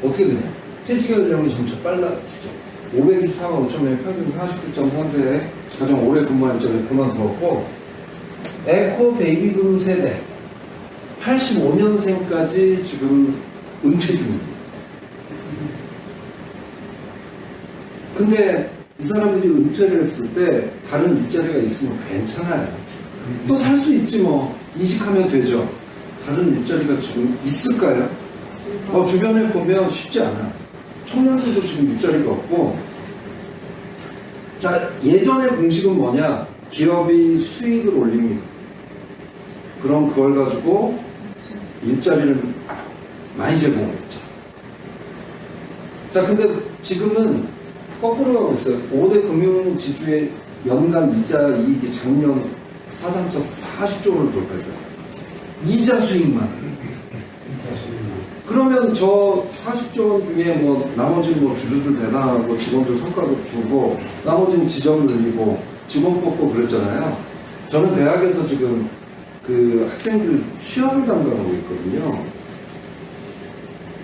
어떻게 되냐. 퇴직 연령이 점차 빨라지죠. 524만 5천명의 평균 49.3세에 가장 오래 근무한 일자리 그만두었고, 에코 베이비붐 세대. 85년생까지 지금 은퇴 중입니다. 근데 이 사람들이 은퇴를 했을 때 다른 일자리가 있으면 괜찮아요. 또 살 수 있지 뭐. 이직하면 되죠. 다른 일자리가 지금 있을까요? 주변에 보면 쉽지 않아요. 청년들도 지금 일자리가 없고. 자, 예전의 공식은 뭐냐? 기업이 수익을 올립니다. 그럼 그걸 가지고 일자리를 많이 제공했죠. 자, 근데 지금은 거꾸로 가고 있어요. 5대 금융지수의 연간 이자 이익이 작년 사상적 40조 원을 돌파했어요. 이자 수익만. 그러면 저 40조 원 중에 뭐 나머지 뭐 주주들 배당하고 직원들 성과도 주고 나머지는 지점 늘리고 직원 뽑고 그랬잖아요. 저는 대학에서 지금 그 학생들 취업을 담당하고 있거든요.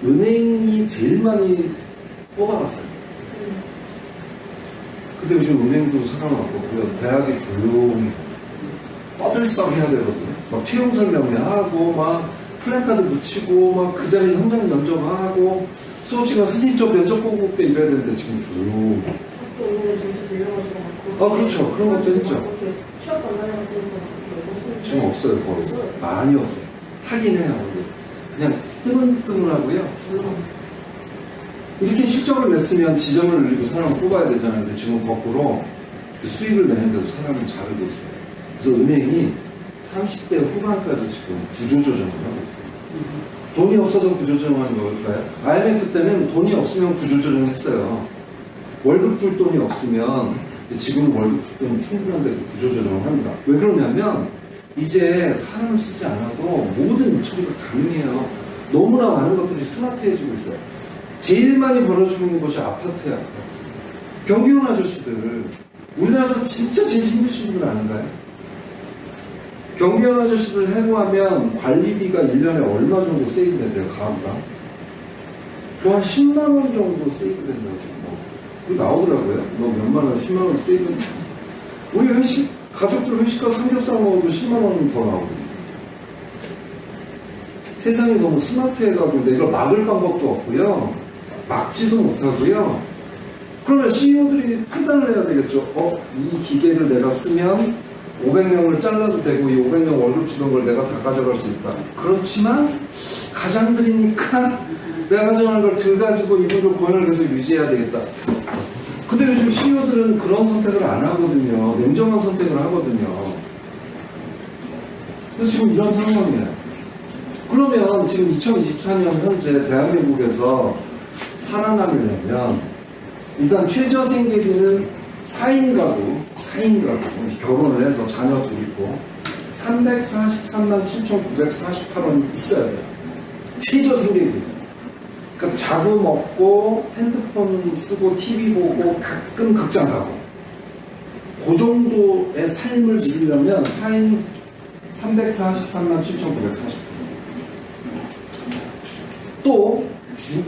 은행이 제일 많이 뽑아갔어요. 근데 요즘 은행도 살아났고 대학이 조용히 떠들썩 해야 되거든요. 막 채용 설명회하고 막 플랜카드 붙이고 막 그 자리 현장 면접하고 수업 시간 스님 쪽 면접 보고 올게 이래야 되는데 지금 조용히. 학교 운영에 정책 유명하시고 그렇죠. 그런 것도 있죠. 취업 관련 같은 거 지금 없어요. 거의 많이 없어요. 하긴 해요. 그냥 뜨문뜨문하고요. 이렇게 실적을 냈으면 지점을 늘리고 사람을 뽑아야 되잖아요. 근데 지금 거꾸로 수익을 내는데도 사람을 자르고 있어요. 그래서 은행이 30대 후반까지 지금 구조조정을 하고 있어요. 돈이 없어서 구조조정하는 걸까요? IMF 때는 돈이 없으면 구조조정했어요. 월급 줄 돈이 없으면 지금은 월급 줄 돈이 충분한데 구조조정을 합니다. 왜 그러냐면 이제 사람을 쓰지 않아도 모든 일처리가 가능해요. 너무나 많은 것들이 스마트해지고 있어요. 제일 많이 벌어지고 있는 것이 아파트예요. 아파트. 경비원 아저씨들 우리나라에서 진짜 제일 힘드신 분 아닌가요? 경비원 아저씨들 해고하면 관리비가 1년에 얼마 정도 세이브 된대요, 가구가? 한 10만 원 정도 세이브 된다고. 그거 나오더라고요. 뭐 몇만 원, 10만 원 세이브. 우리 회식, 가족들 회식과 삼겹살 먹어도 10만 원 더 나오거든요. 세상이 너무 스마트해가고, 근데 이걸 막을 방법도 없고요. 막지도 못하고요. 그러면 CEO들이 판단을 해야 되겠죠. 이 기계를 내가 쓰면 500명을 잘라도 되고 이 500명 월급 주던 걸 내가 다 가져갈 수 있다. 그렇지만 가장들이니까 내가 가져가는 걸 들가지고 이분들 권한을 계속 유지해야 되겠다. 근데 요즘 CEO들은 그런 선택을 안 하거든요. 냉정한 선택을 하거든요. 그래서 지금 이런 상황이에요. 그러면 지금 2024년 현재 대한민국에서 살아남으려면 일단 최저생계비는 4인 가구 결혼을 해서 자녀 둘 있고 343만 7,948원이 있어야 돼요. 최저생계비. 그러니까 자고 먹고 핸드폰 쓰고 TV 보고 가끔 극장 가고 그 정도의 삶을 누리려면 4인 343만 7,948원. 또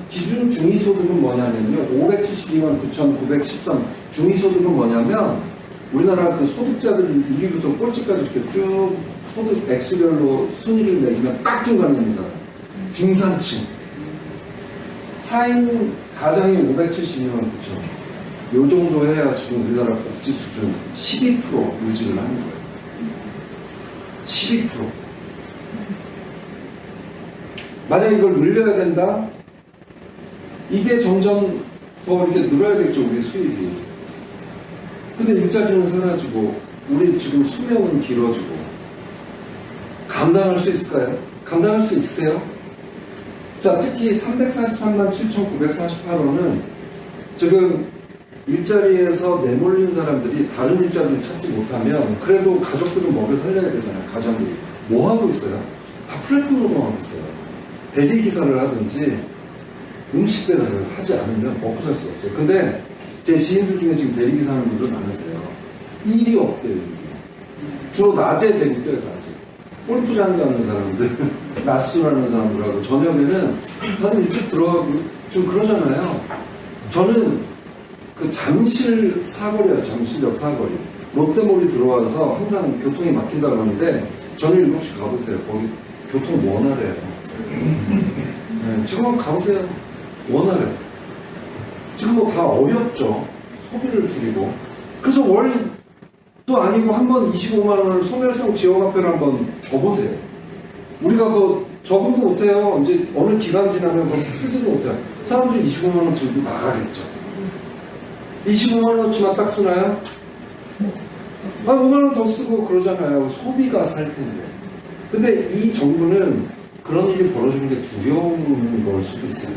기준 중위소득은 뭐냐면요. 572만 9,913 중위소득은 뭐냐면 우리나라 그 소득자들 1위부터 꼴찌까지 이렇게 쭉 소득 액수별로 순위를 매기면 딱 중간에 있는 사람. 중산층. 4인 가장이 572만 9천. 요 정도 해야 지금 우리나라 복지 수준 12% 유지를 하는 거예요. 12%. 만약 이걸 늘려야 된다? 이게 점점 더 이렇게 늘어야 되겠죠, 우리 수입이. 근데 일자리는 사라지고, 우리 지금 수명은 길어지고, 감당할 수 있을까요? 감당할 수 있으세요? 자, 특히 343만 7,948원은 지금 일자리에서 내몰린 사람들이 다른 일자리를 찾지 못하면, 그래도 가족들은 먹여 살려야 되잖아요, 가정들이. 뭐 하고 있어요? 다 플랫폼으로 하고 있어요. 대리기사를 하든지, 음식 배달을 하지 않으면 먹고 살 수가 없어요. 근데 제 지인들 중에 지금 대리기사 하는 분들 많으세요. 일이 없대요. 주로 낮에 대리 뛰어요. 낮에. 골프장 가는 사람들, 낮술하는 사람들하고 저녁에는 다들 일찍 들어가고 좀 그러잖아요. 저는 그 잠실 사거리에서 잠실역 사거리 롯데몰이 들어와서 항상 교통이 막힌다고 하는데 저녁 7시 가보세요. 거기 교통 원활해요. 네, 지금 가보세요. 원활해. 지금 뭐 다 어렵죠. 소비를 줄이고. 그래서 월도 아니고 한번 25만 원을 소멸성 지역화폐를 한번 줘보세요. 우리가 그 적응도 못해요. 이제 어느 기간 지나면 그거 쓰지도 못해요. 사람들이 25만 원 들고 나가겠죠. 25만 원어치만 딱 쓰나요? 5만 원 더 쓰고 그러잖아요. 소비가 살 텐데. 근데 이 정부는 그런 일이 벌어지는 게 두려운 걸 수도 있어요.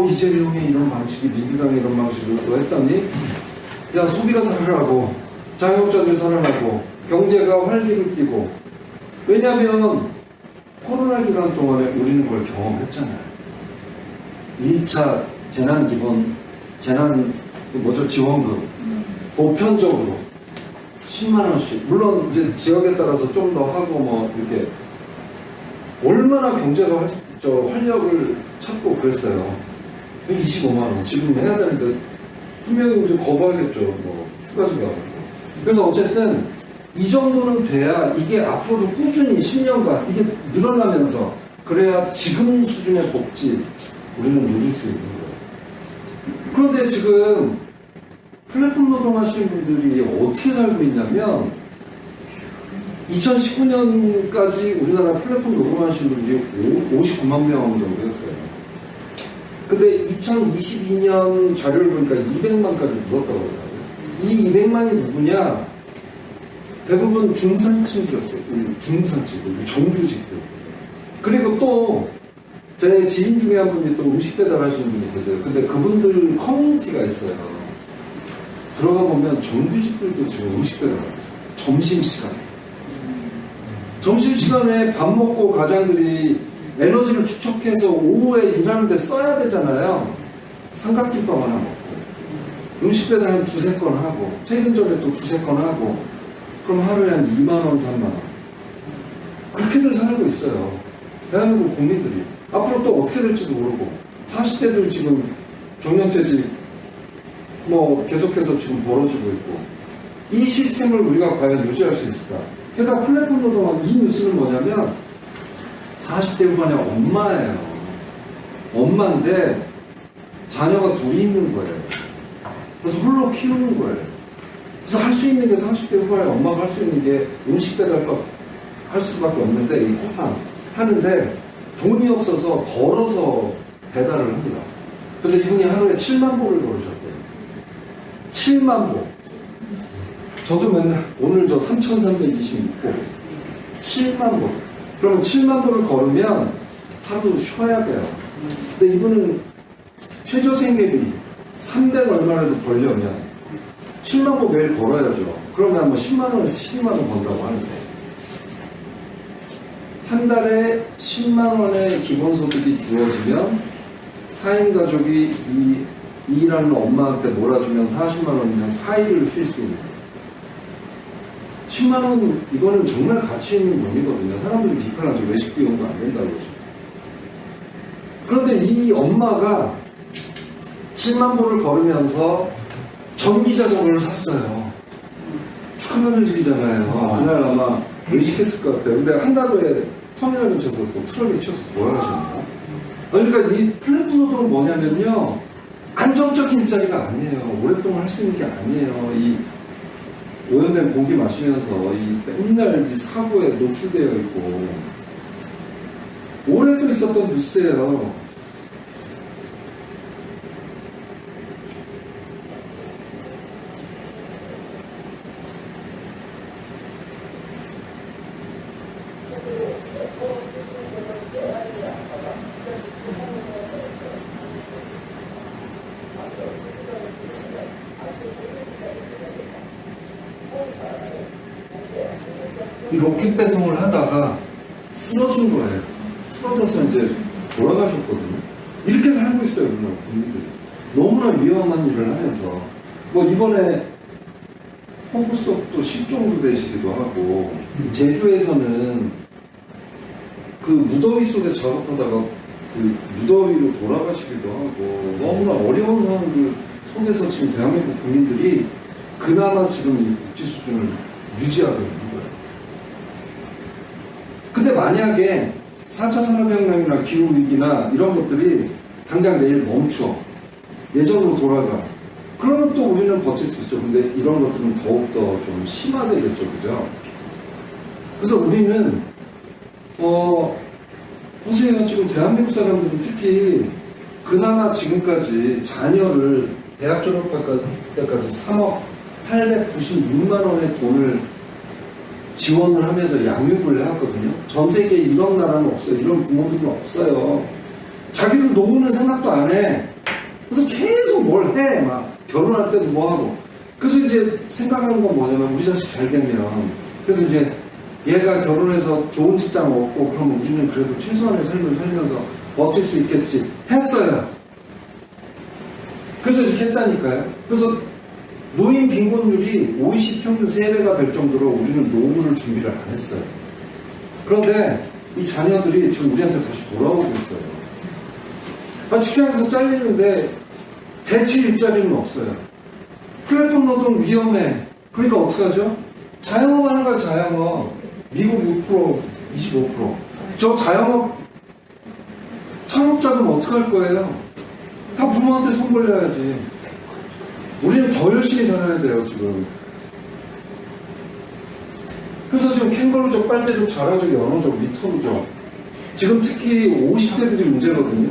이재명의 이런 방식이 민주당의 이런 방식으로 또 했더니 야 소비가 살아나고 자영업자들 살아나고 경제가 활기를 띠고 왜냐하면 코로나 기간 동안에 우리는 그걸 경험했잖아요. 1차 지원금 보편적으로 10만 원씩 물론 이제 지역에 따라서 좀 더 하고 뭐 이렇게 얼마나 경제가 활력을 찾고 그랬어요. 25만 원 지금 해야 되는데 분명히 이제 거부하겠죠. 뭐 추가적이 와가지고. 그래서 어쨌든 이 정도는 돼야 이게 앞으로도 꾸준히 10년간 이게 늘어나면서 그래야 지금 수준의 복지 우리는 누릴 수 있는 거예요. 그런데 지금 플랫폼 노동하시는 분들이 어떻게 살고 있냐면 2019년까지 우리나라 플랫폼 노동하시는 분들이 59만 명 정도 했어요. 근데 2022년 자료를 보니까 200만까지 늘었다고 하더라고요. 이 200만이 누구냐? 대부분 중산층이었어요. 중산층, 정규직들. 그리고 또 제 지인 중에 한 분이 또 음식 배달하시는 분이 계세요. 근데 그분들 커뮤니티가 있어요. 들어가 보면 정규직들도 지금 음식 배달하고 있어요. 점심시간에 밥 먹고 가장들이 에너지를 축적해서 오후에 일하는데 써야 되잖아요. 삼각김밥 하나 먹고 음식 배달 한 2-3건 하고 퇴근 전에 또 2-3건 하고 그럼 하루에 한 2만원, 3만원 그렇게들 살고 있어요. 대한민국 국민들이 앞으로 또 어떻게 될지도 모르고 40대들 지금 정년퇴직 뭐 계속해서 지금 벌어지고 있고 이 시스템을 우리가 과연 유지할 수 있을까? 게다가 플랫폼 노동한 이 뉴스는 뭐냐면 40대 후반의 엄마예요. 엄마인데 자녀가 둘이 있는 거예요. 그래서 홀로 키우는 거예요. 그래서 할 수 있는 게 40대 후반의 엄마가 할 수 있는 게 음식 배달밥 할 수밖에 없는데 이 쿠팡 하는데 돈이 없어서 걸어서 배달을 합니다. 그래서 이분이 하루에 7만 보를 걸으셨대요. 7만 보. 저도 맨날 오늘 저 3,326보 7만 보. 그러면 7만 보를 걸으면 하루 쉬어야 돼요. 근데 이분은 최저생계비 300 얼마라도 벌려면 7만 보 매일 걸어야죠. 그러면 뭐 10만 원에서 12만 원 번다고 하는데 한 달에 10만 원의 기본소득이 주어지면 4인 가족이 이 일하는 엄마한테 몰아주면 40만 원이면 4일을 쉴 수 있는 거예요. 10만 원 이거는 정말 가치 있는 돈이거든요. 사람들이 비판하죠. 외식 비용도 안 된다고 그러죠. 그런데 이 엄마가 7만 보를 걸으면서 전기자전거를 샀어요. 축하받을 일이잖아요. 그날 아마 의식했을 것 같아요. 근데 한 달 후에 터미널 근처에서 또 트럭에 치여서 돌아가셨나? 그러니까 이 플랫폼 노동은 뭐냐면요. 안정적인 일자리가 아니에요. 오랫동안 할 수 있는 게 아니에요. 이 오염된 공기 마시면서 맨날 이 사고에 노출되어 있고 올해 또 있었던 뉴스예요. 이 로켓 배송을 하다가 쓰러진 거예요. 쓰러져서 이제 돌아가셨거든요. 이렇게 살고 있어요, 우리나라 국민들이. 너무나 위험한 일을 하면서. 뭐 이번에 호구석도 10 정도 되시기도 하고, 제주에서는 그 무더위 속에서 작업하다가 그 무더위로 돌아가시기도 하고, 너무나 어려운 상황들 속에서 지금 대한민국 국민들이 그나마 지금 이 복지 수준을 유지하고 있는 거예요. 근데 만약에 4차 산업혁명이나 기후위기나 이런 것들이 당장 내일 멈춰. 예전으로 돌아가. 그러면 또 우리는 버틸 수 있죠. 근데 이런 것들은 더욱더 좀 심화되겠죠. 그죠? 그래서 우리는, 보세요. 지금 대한민국 사람들은 특히 그나마 지금까지 자녀를 대학 졸업할 때까지 3억 896만 원의 돈을 지원을 하면서 양육을 해왔거든요. 전 세계에 이런 나라는 없어요. 이런 부모들은 없어요. 자기들 노후는 생각도 안 해. 그래서 계속 뭘 해. 막 결혼할 때도 뭐 하고. 그래서 이제 생각하는 건 뭐냐면 우리 자식 잘 되면 그래서 이제 얘가 결혼해서 좋은 직장 얻고 그러면 우리는 그래도 최소한의 삶을 살면서 버틸 수 있겠지 했어요. 그래서 이렇게 했다니까요. 그래서 노인 빈곤율이 OECD 평균 3배가 될 정도로 우리는 노후를 준비를 안 했어요. 그런데 이 자녀들이 지금 우리한테 다시 돌아오고 있어요. 직장에서 잘리는데 대체 일자리는 없어요. 플랫폼 노동 위험해. 그러니까 어떡하죠? 자영업 하는 거야, 자영업. 미국 6%, 25%. 저 자영업 창업자는 어떡할 거예요? 다 부모한테 손 벌려야지. 우리는 더 열심히 살아야 돼요, 지금. 그래서 지금 캥거루족, 빨대족, 자라족, 연어족, 리터루족. 지금 특히 50대들이 문제거든요.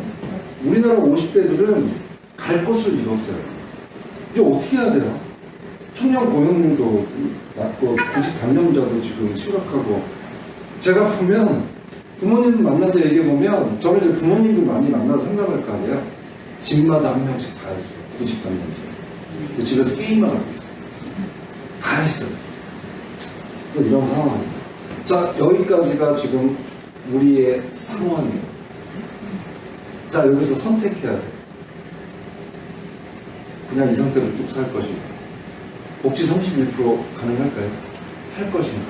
우리나라 50대들은 갈 곳을 잃었어요. 이제 어떻게 해야 돼요? 청년 고용률도 낮고, 구직 단념자도 지금 심각하고. 제가 보면, 부모님 만나서 얘기해보면, 저는 이제 부모님도 많이 만나서 생각할 거 아니에요? 집마다 한 명씩 다 있어요. 구직 단념자. 집에서 게임만 하고 있어요. 다 했어요. 그래서 이런 상황입니다. 자, 여기까지가 지금 우리의 상황이에요. 자, 여기서 선택해야 돼요. 그냥 이 상태로 쭉 살 것인가? 복지 31% 가능할까요? 할 것인가?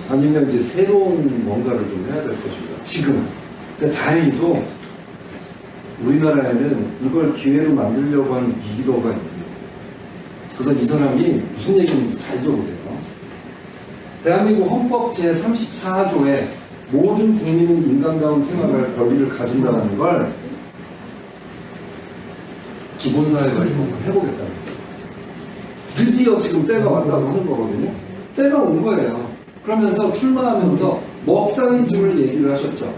아니면 이제 새로운 뭔가를 좀 해야 될 것인가? 지금. 근데 다행히도 우리나라에는 이걸 기회로 만들려고 하는 리더가 있는 그래서 이 사람이 무슨 얘기인지 잘 들어보세요. 대한민국 헌법 제34조에 모든 국민은 인간다운 생활할 권리를 가진다는 걸 기본사회가 해보겠다는 거예요. 드디어 지금 때가 왔다고 하는 거거든요. 때가 온 거예요. 그러면서 출마하면서 먹상이즘을 얘기를 하셨죠.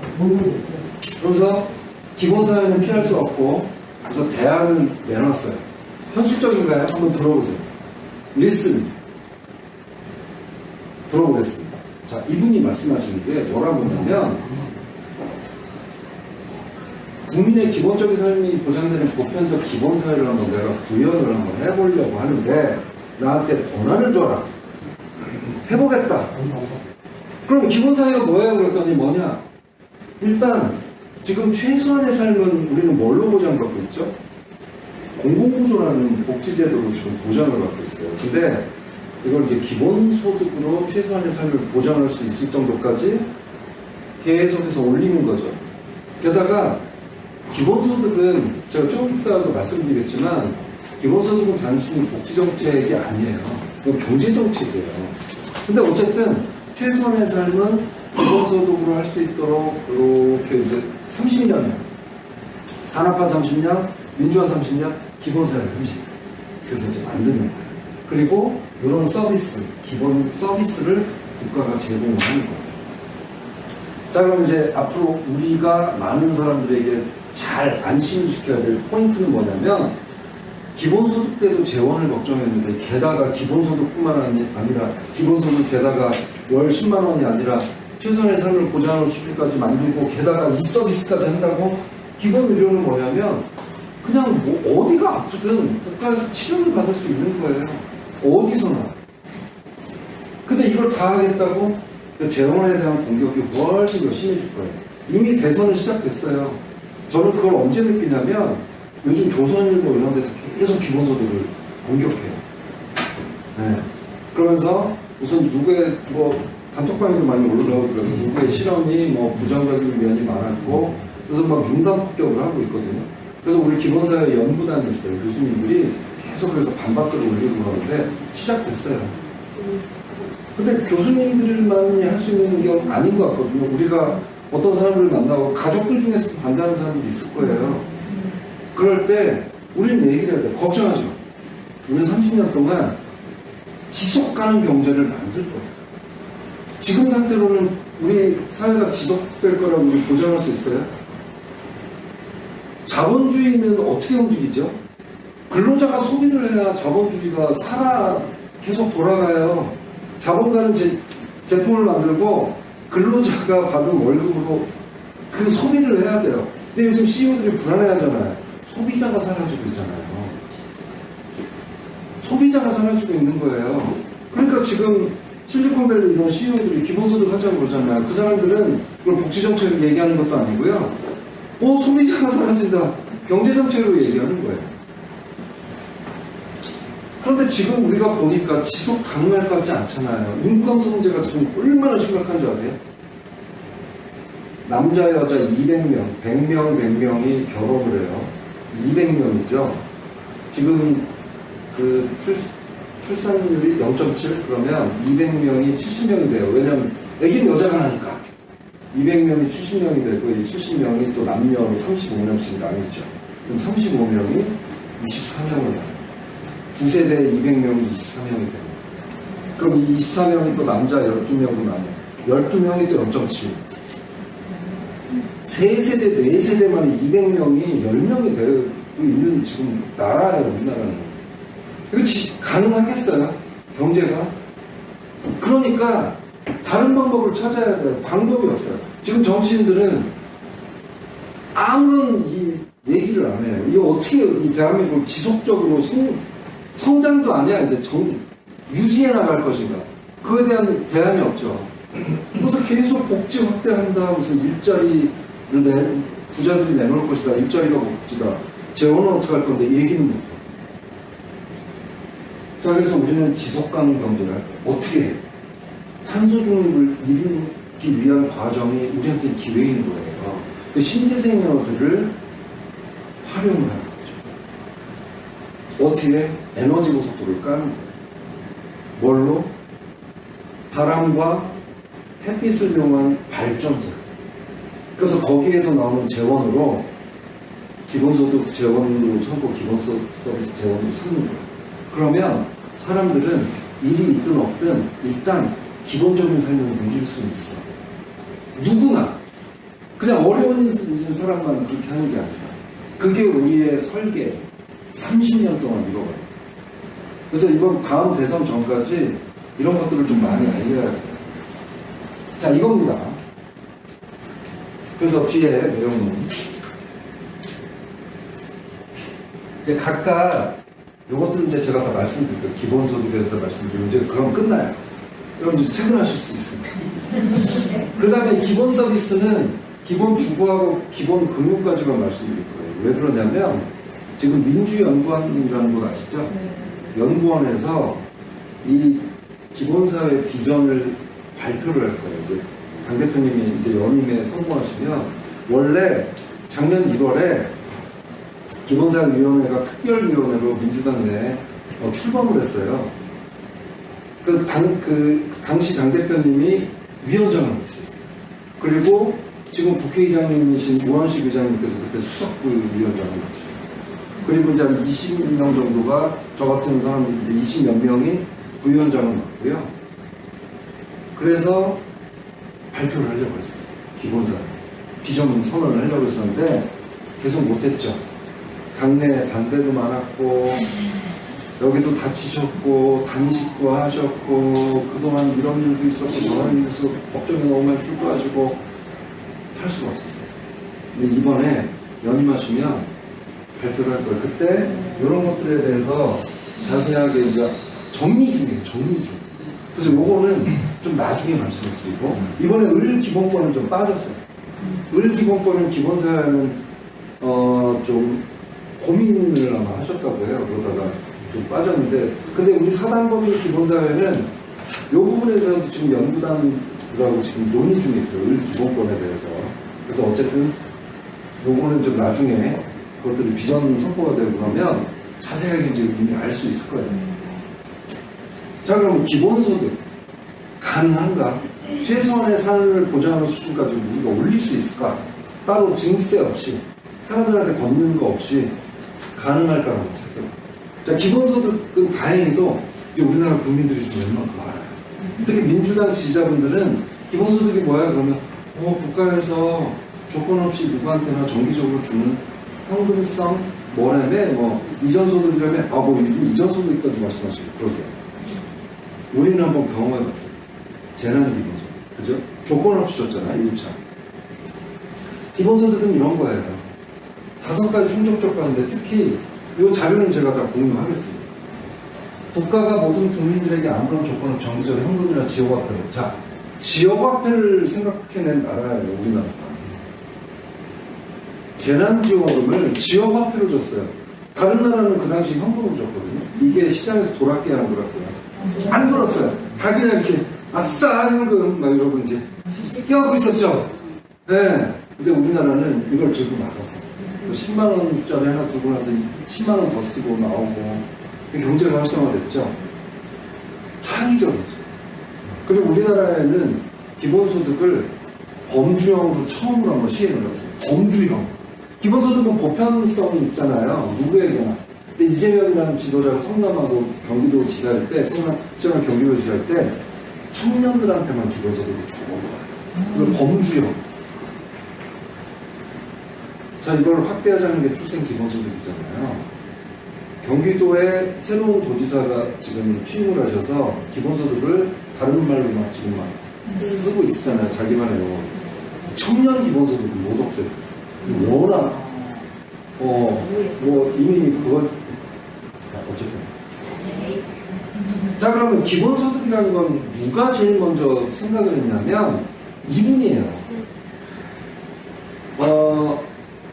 그래서 기본사회는 피할 수 없고 그래서 대안을 내놨어요. 현실적인가요? 한번 들어보세요. 리슨. 들어보겠습니다. 자, 이분이 말씀하시는 게 뭐라고 하냐면 국민의 기본적인 삶이 보장되는 보편적 기본사회를 한번 내가 구현을 한번 해보려고 하는데 나한테 권한을 줘라. 해보겠다. 그럼 기본사회가 뭐예요? 그랬더니 뭐냐? 일단 지금 최소한의 삶은 우리는 뭘로 보장받고 있죠? 공공구조라는 복지제도로 지금 보장을 받고 있어요. 근데 이걸 이제 기본소득으로 최소한의 삶을 보장할 수 있을 정도까지 계속해서 올리는 거죠. 게다가 기본소득은 제가 조금 이따도 말씀드리겠지만 기본소득은 단순히 복지정책이 아니에요. 이건 경제정책이에요. 근데 어쨌든 최소한의 삶은 기본소득으로 할 수 있도록 이렇게 이제 30년 산업화 30년, 민주화 30년, 기본사회 30년. 그래서 이제 만드는 거예요. 그리고 이런 서비스, 기본 서비스를 국가가 제공을 하는 거예요. 자, 그럼 이제 앞으로 우리가 많은 사람들에게 잘 안심을 시켜야 될 포인트는 뭐냐면 기본소득 때도 재원을 걱정했는데 게다가 기본소득뿐만 아니라 기본소득 게다가 월 10만 원이 아니라 최소한의 삶을 보장하는 수준까지 만들고 게다가 이 서비스까지 한다고 기본 의료는 뭐냐면 그냥 뭐 어디가 아프든 국가에서 치료를 받을 수 있는 거예요. 어디서나. 근데 이걸 다 하겠다고 재원에 대한 공격이 훨씬 더 심해질 거예요. 이미 대선은 시작됐어요. 저는 그걸 언제 느끼냐면 요즘 조선일보 이런 데서 계속 기본소득을 공격해요. 네. 그러면서 무슨 누구의 뭐 단톡방에도 많이 올라오더라고요. 누구의 실험이 뭐 부정적인 면이 많았고 그래서 막 융단 폭격을 하고 있거든요. 그래서 우리 기본사회 연구단이 있어요. 교수님들이 계속 그래서 반박글을 올리고 그러는데 시작됐어요. 근데 교수님들만이 할 수 있는 게 아닌 것 같거든요. 우리가 어떤 사람들을 만나고 가족들 중에서도 반대하는 사람들이 있을 거예요. 그럴 때 우리는 얘기를 해야 돼. 걱정하지 마. 우리는 30년 동안 지속 가능 경제를 만들 거예요. 지금 상태로는 우리 사회가 지속될 거라고 우리 보장할 수 있어요? 자본주의는 어떻게 움직이죠? 근로자가 소비를 해야 자본주의가 계속 돌아가요. 자본가는 제품을 만들고 근로자가 받은 월급으로 그 소비를 해야 돼요. 근데 요즘 CEO들이 불안해하잖아요. 소비자가 사라지고 있잖아요. 소비자가 사라지고 있는 거예요. 그러니까 지금 실리콘밸리 이런 CEO들이 기본소득 하자고 그러잖아요. 그 사람들은 그걸 복지정책을 얘기하는 것도 아니고요. 소비자가 사라진다. 경제정책으로 얘기하는 거예요. 그런데 지금 우리가 보니까 지속 가능할 것 같지 않잖아요. 인구감소 문제가 지금 얼마나 심각한 줄 아세요? 남자, 여자 200명, 100명이 결혼을 해요. 200명이죠. 지금 그 출산율이 0.7 그러면 200명이 70명이 돼요. 왜냐면 애기는 여자가 나니까. 200명이 70명이 되고 이 70명이 또 남녀 35명씩 나뉘죠. 그럼 35명이 24명을 나눠요. 두 세대에 200명이 24명이 돼요. 그럼 이 24명이 또 남자 12명으로 나눠요. 12명이 또 0.7. 3세대, 4세대만 200명이 10명이 되고 있는 지금 나라예요, 우리나라는. 이거 가능하겠어요? 경제가? 그러니까 다른 방법을 찾아야 돼요. 방법이 없어요. 지금 정치인들은 아무런 이 얘기를 안 해요. 이거 어떻게 이 대한민국을 지속적으로 성장도 아니야. 이제 유지해 나갈 것인가. 그거에 대한 대안이 없죠. 그래서 계속 복지 확대한다. 무슨 일자리를 부자들이 내놓을 것이다. 일자리가 복지다. 재원은 어떻게 할 건데 얘기는 못해요. 자, 그래서 우리는 지속가능 경제를 어떻게 해요? 탄소 중립을 이루기 위한 과정이 우리한테 기회인 거예요. 그 신재생 에너지를 활용을 하는 거죠. 어떻게? 에너지 고속도로를 까는 거예요. 뭘로? 바람과 햇빛을 이용한 발전소. 그래서 거기에서 나오는 재원으로 기본소득 재원으로 삼고 기본서비스 재원으로 삼는 거예요. 그러면 사람들은 일이 있든 없든 일단 기본적인 삶을 누릴 수 있어. 누구나. 그냥 어려운 일 있는 사람만 그렇게 하는 게 아니라. 그게 우리의 설계 30년 동안 이뤄가요. 그래서 이번 다음 대선 전까지 이런 것들을 좀 많이 알려야 돼요. 자, 이겁니다. 그래서 뒤에 내용은 이제 각각 요것들은 이제 제가 다 말씀드릴게요. 기본소득에 대해서 말씀드리면 이제 그럼 끝나요. 여러분 이제 퇴근하실 수 있습니다. 그 다음에 기본 서비스는 기본 주거하고 기본 금융까지만 말씀드릴 거예요. 왜 그러냐면 지금 민주연구원이라는 곳 아시죠? 연구원에서 이 기본사회 비전을 발표를 할 거예요. 이제 강 대표님이 이제 연임에 성공하시면 원래 작년 1월에 기본사회위원회가 특별위원회로 민주당 내에 출범을 했어요. 당시 당 대표님이 위원장을 맡으셨어요. 그리고 지금 국회의장님이신 우원식 의장님께서 그때 수석부위원장을 맡으셨어요. 그리고 이제 한 20명 정도가 저 같은 사람 이제 20몇 명이 부위원장을 맡고요. 그래서 발표를 하려고 했었어요. 기본사회 비전 선언을 하려고 했었는데 계속 못했죠. 당내 반대도 많았고 여기도 다치셨고 단식도 하셨고 그동안 이런 일도 있었고 저런 일도 있었고 법정에 너무 많이 출두하시고 할 수가 없었어요. 근데 이번에 연임하시면 발표를 할 거예요. 그때 이런 것들에 대해서 자세하게 이제 정리 중이에요. 정리 중. 그래서 요거는 좀 나중에 말씀을 드리고 이번에 을 기본권은 좀 빠졌어요. 을 기본권은 기본사회는 좀 고민을 아마 하셨다고 해요. 그러다가 좀 빠졌는데 근데 우리 사단법인 기본사회는 이 부분에 대해서도 지금 연구단이라고 지금 논의 중에 있어요. 을 기본권에 대해서. 그래서 어쨌든 요거는 좀 나중에 그것들이 비전 선포가 되고 그러면 자세하게 이제 이미 알 수 있을 거예요. 자, 그럼 기본소득 가능한가? 최소한의 삶을 보장하는 수준까지 우리가 올릴 수 있을까? 따로 증세 없이 사람들한테 걷는 거 없이 가능할까라고 생각해요. 자, 기본소득은 다행히도 이제 우리나라 국민들이 좀 웬만큼 알아요. 특히 민주당 지지자분들은 기본소득이 뭐야? 그러면 국가에서 조건 없이 누구한테나 정기적으로 주는 현금성 뭐라며 뭐 이전소득이라며 뭐 요즘 이전소득까지 말씀하시고 그러세요. 우리는 한번 경험해봤어요. 재난기본소득 그죠? 조건 없이 줬잖아요. 1차 기본소득은 이런 거예요. 5가지 충족 조건인데 특히 이 자료는 제가 다 공유하겠습니다. 국가가 모든 국민들에게 아무런 조건 없이 정기적으로 현금이나 지역화폐를 자 지역화폐를 생각해낸 나라예요. 우리나라가 재난지원금을 지역화폐로 줬어요. 다른 나라는 그 당시 현금으로 줬거든요. 이게 시장에서 돌았게 안 돌았고요. 안 돌았어요. 다 그냥 이렇게 아싸 현금 막 이러고 이제 뛰어가고 있었죠. 네. 근데 우리나라는 이걸 들고 나갔어요. 10만 원짜리 하나 들고 나서 10만 원 더 쓰고 나오고 경제가 활성화됐죠. 창의적이죠. 그리고 우리나라에는 기본소득을 범주형으로 처음으로 한번 시행을 했어요. 범주형. 기본소득은 보편성이 있잖아요. 누구에게나. 근데 이재명이라는 지도자가 성남하고 경기도 지사일 때, 시장 경기도 지사일 때 청년들한테만 기본소득을 주는 거예요. 이걸 범주형. 자, 이걸 확대하자는 게 출생기본소득이잖아요. 경기도에 새로운 도지사가 지금 취임을 하셔서 기본소득을 다른 말로 막 지금 막 쓰고 있었잖아요. 자기만의 용어. 청년 기본소득을 못 없애줬어요. 워낙 뭐 이미 그거 어쨌든 자 그러면 기본소득이라는 건 누가 제일 먼저 생각을 했냐면 이분이에요.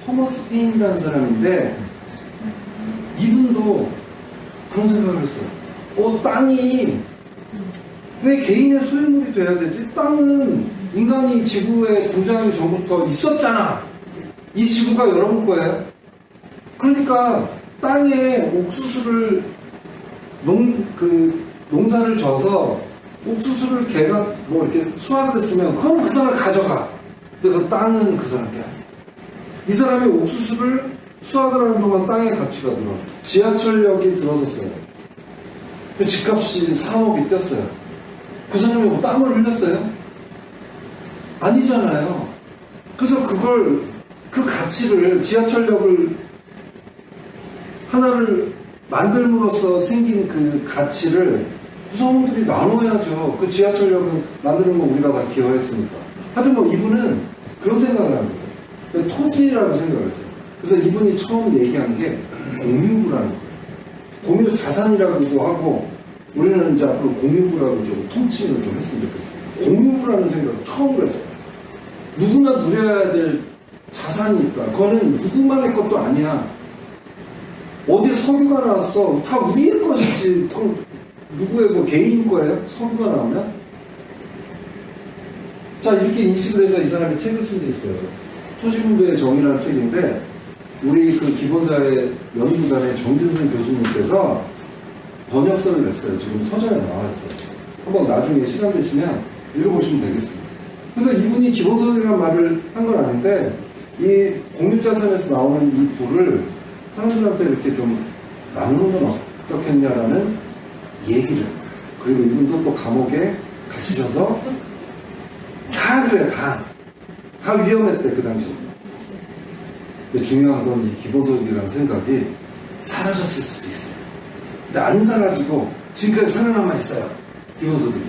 토머스 페인이라는 사람인데 이분도 그런 생각을 했어요. 땅이 왜 개인의 소유물이 돼야 되지? 땅은 인간이 지구에 등장하기 전부터 있었잖아. 이 지구가 여러분 거예요. 그러니까 땅에 옥수수를 농사를 져서 옥수수를 걔가 뭐 이렇게 수확을 했으면 그건 그 사람을 가져가. 근데 그 땅은 그 사람 게 아니야. 이 사람이 옥수수를 수확을 하는 동안 땅의 가치가 들어. 지하철역이 들어섰어요. 그 집값이 3억이 뛰었어요. 그 사람이 뭐 땀을 흘렸어요? 아니잖아요. 그래서 그 가치를 지하철역을 하나를 만들므로써 생긴 그 가치를 구성원들이 나눠야죠. 그 지하철역을 만드는 거 우리가 다 기여했으니까. 하여튼 뭐 이분은 그런 생각을 합니다. 토지라고 생각을 했어요. 그래서 이분이 처음 얘기한 게 공유구라는 거예요. 공유 자산이라고도 하고 우리는 이제 앞으로 공유구라고 좀 통칭을 좀 했으면 좋겠어요. 공유구라는 생각을 처음으로 했어요. 누구나 누려야 될 자산이 있다. 그거는 누구만의 것도 아니야. 어디에 서류가 나왔어. 다 우리의 것이지. 그럼 누구의 뭐 개인 거예요? 서류가 나오면? 자, 이렇게 인식을 해서 이 사람이 책을 쓴 게 있어요. 토지분배의 정의라는 책인데 우리 그 기본사회 연구단의 정균순 교수님께서 번역서를 냈어요. 지금 서점에 나와 있어요. 한번 나중에 시간 되시면 읽어보시면 되겠습니다. 그래서 이분이 기본소득이라는 말을 한 건 아닌데 이 공유자산에서 나오는 이 부를 사람들한테 이렇게 좀 나누는 건 어떻겠냐라는 얘기를 그리고 이분도 또 감옥에 갇히셔서 다 그래 다 위험했대 그 당시에. 근데 중요한 건 이 기본소득이라는 생각이 사라졌을 수도 있어요. 근데 안 사라지고 지금까지 살아남아 있어요. 기본소득이.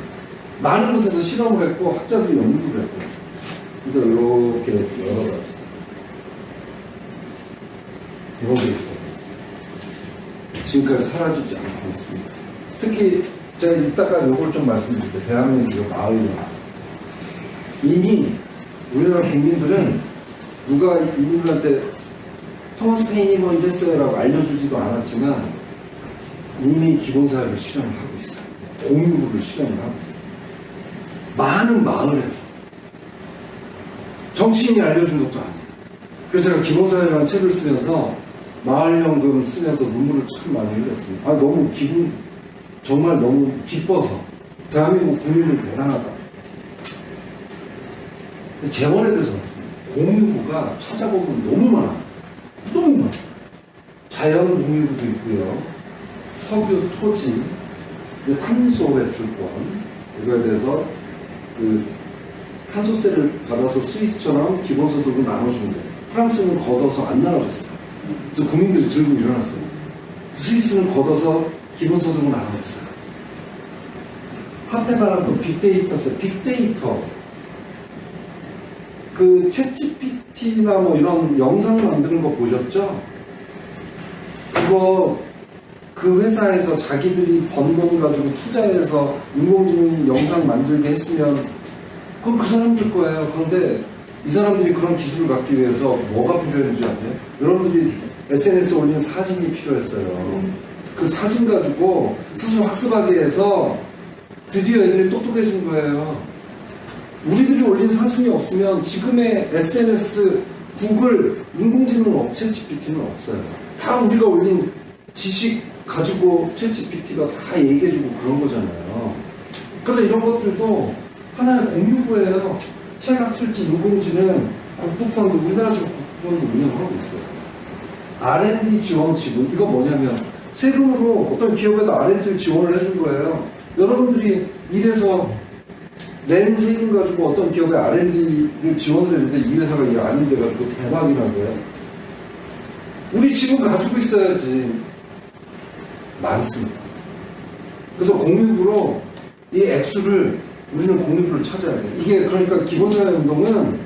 많은 곳에서 실험을 했고 학자들이 연구를 했고 그래서 이렇게 여러 가지 이런 게 있어요. 지금까지 사라지지 않고 있습니다. 특히 제가 이따가 이걸 좀 말씀드릴게요. 대한민국 마을이나 이미 우리나라 국민들은 누가 이분들한테 토마스 페인이 뭐 이랬어요 라고 알려주지도 않았지만 이미 기본사회를 실현을 하고 있어요. 공유구를 실현을 하고 있어요. 많은 마을에서 정치인이 알려준 것도 아니에요. 그래서 제가 기본사회라는 책을 쓰면서 마을연금 쓰면서 눈물을 참 많이 흘렸습니다. 너무 정말 너무 기뻐서 대한민국 국민은 대단하다. 재원에 대해서 그렇습니다. 공유부가 찾아보면 너무 많아. 너무 많아. 자연 공유부도 있고요. 석유, 토지, 탄소 배출권, 이거에 대해서 그 탄소세를 받아서 스위스처럼 기본소득을 나눠준대. 프랑스는 걷어서 안 나눠줬어요. 그래서 국민들이 들고 일어났어요. 스위스는 걷어서 기본소득을 나눠줬어요. 화폐 발행도 빅데이터세, 빅데이터. 그 챗GPT나 뭐 이런 영상 만드는 거 보셨죠? 그거 그 회사에서 자기들이 번 돈 가지고 투자해서 인공지능 영상 만들게 했으면 그건 그 사람들 거예요. 그런데 이 사람들이 그런 기술을 갖기 위해서 뭐가 필요했는지 아세요? 여러분들이 SNS에 올린 사진이 필요했어요. 그 사진 가지고 스스로 학습하게 해서 드디어 애들이 똑똑해진 거예요. 우리들이 올린 사진이 없으면 지금의 SNS, 구글, 인공지능 업체 GPT는 없어요. 다 우리가 올린 지식 가지고 챗GPT가 다 얘기해주고 그런 거잖아요. 그래서 이런 것들도 하나의 공유부예요. 체학술지 인공지능, 국부펀드, 우리나라 지금 국부펀드 운영하고 있어요. R&D 지원 지분, 이거 뭐냐면 세금으로 어떤 기업에도 R&D를 지원을 해준 거예요. 여러분들이 이래서 낸 세금 가지고 어떤 기업에 R&D를 지원을 했는데 이 회사가 이 R&D 가지고 대박이라고요. 우리 지분 가지고 있어야지. 많습니다. 그래서 공유부로 이 액수를 우리는 공유부를 찾아야 돼. 이게 그러니까 기본사회 운동은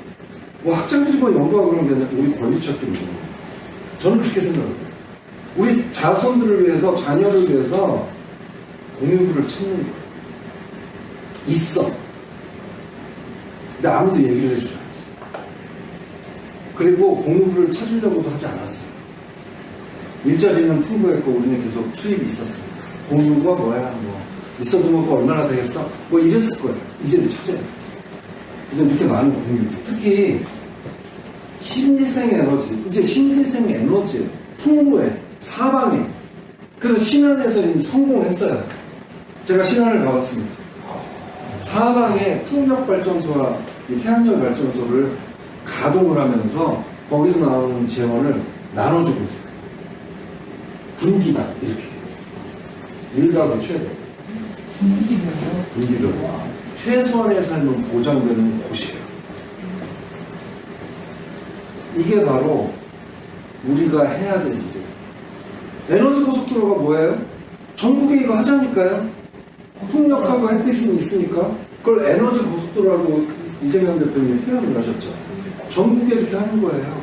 뭐 학장들이 연구하고 그런 게 아니라 우리 권리 찾기 운동이에요. 저는 그렇게 생각해요. 우리 자손들을 위해서, 자녀를 위해서 공유부를 찾는 거예요. 있어. 근데 아무도 얘기를 해주지 않았어요. 그리고 공유부를 찾으려고도 하지 않았어요. 일자리는 풍부했고 우리는 계속 수입이 있었어요. 공유가 뭐야? 뭐 있어도 먹고 얼마나 되겠어? 뭐 이랬을 거예요. 이제는 찾아야 돼. 이제 이렇게 많은 공유부. 특히 신재생 에너지. 이제 신재생 에너지 풍부해. 사방에. 그래서 신안에서 이미 성공했어요. 제가 신안을 가봤습니다. 사방에 풍력발전소와 태양열 발전소를 가동을 하면서 거기서 나오는 재원을 나눠주고 있어요. 분기다 이렇게 일가구 최대 분기별 최소한의 삶은 보장되는 곳이에요. 이게 바로 우리가 해야 될 일이에요. 에너지 고속도로가 뭐예요? 전국에 이거 하자니까요. 풍력하고 햇빛은 있으니까 그걸 에너지 고속도로라고 이재명 대표님이 표현을 하셨죠. 전국에 이렇게 하는 거예요.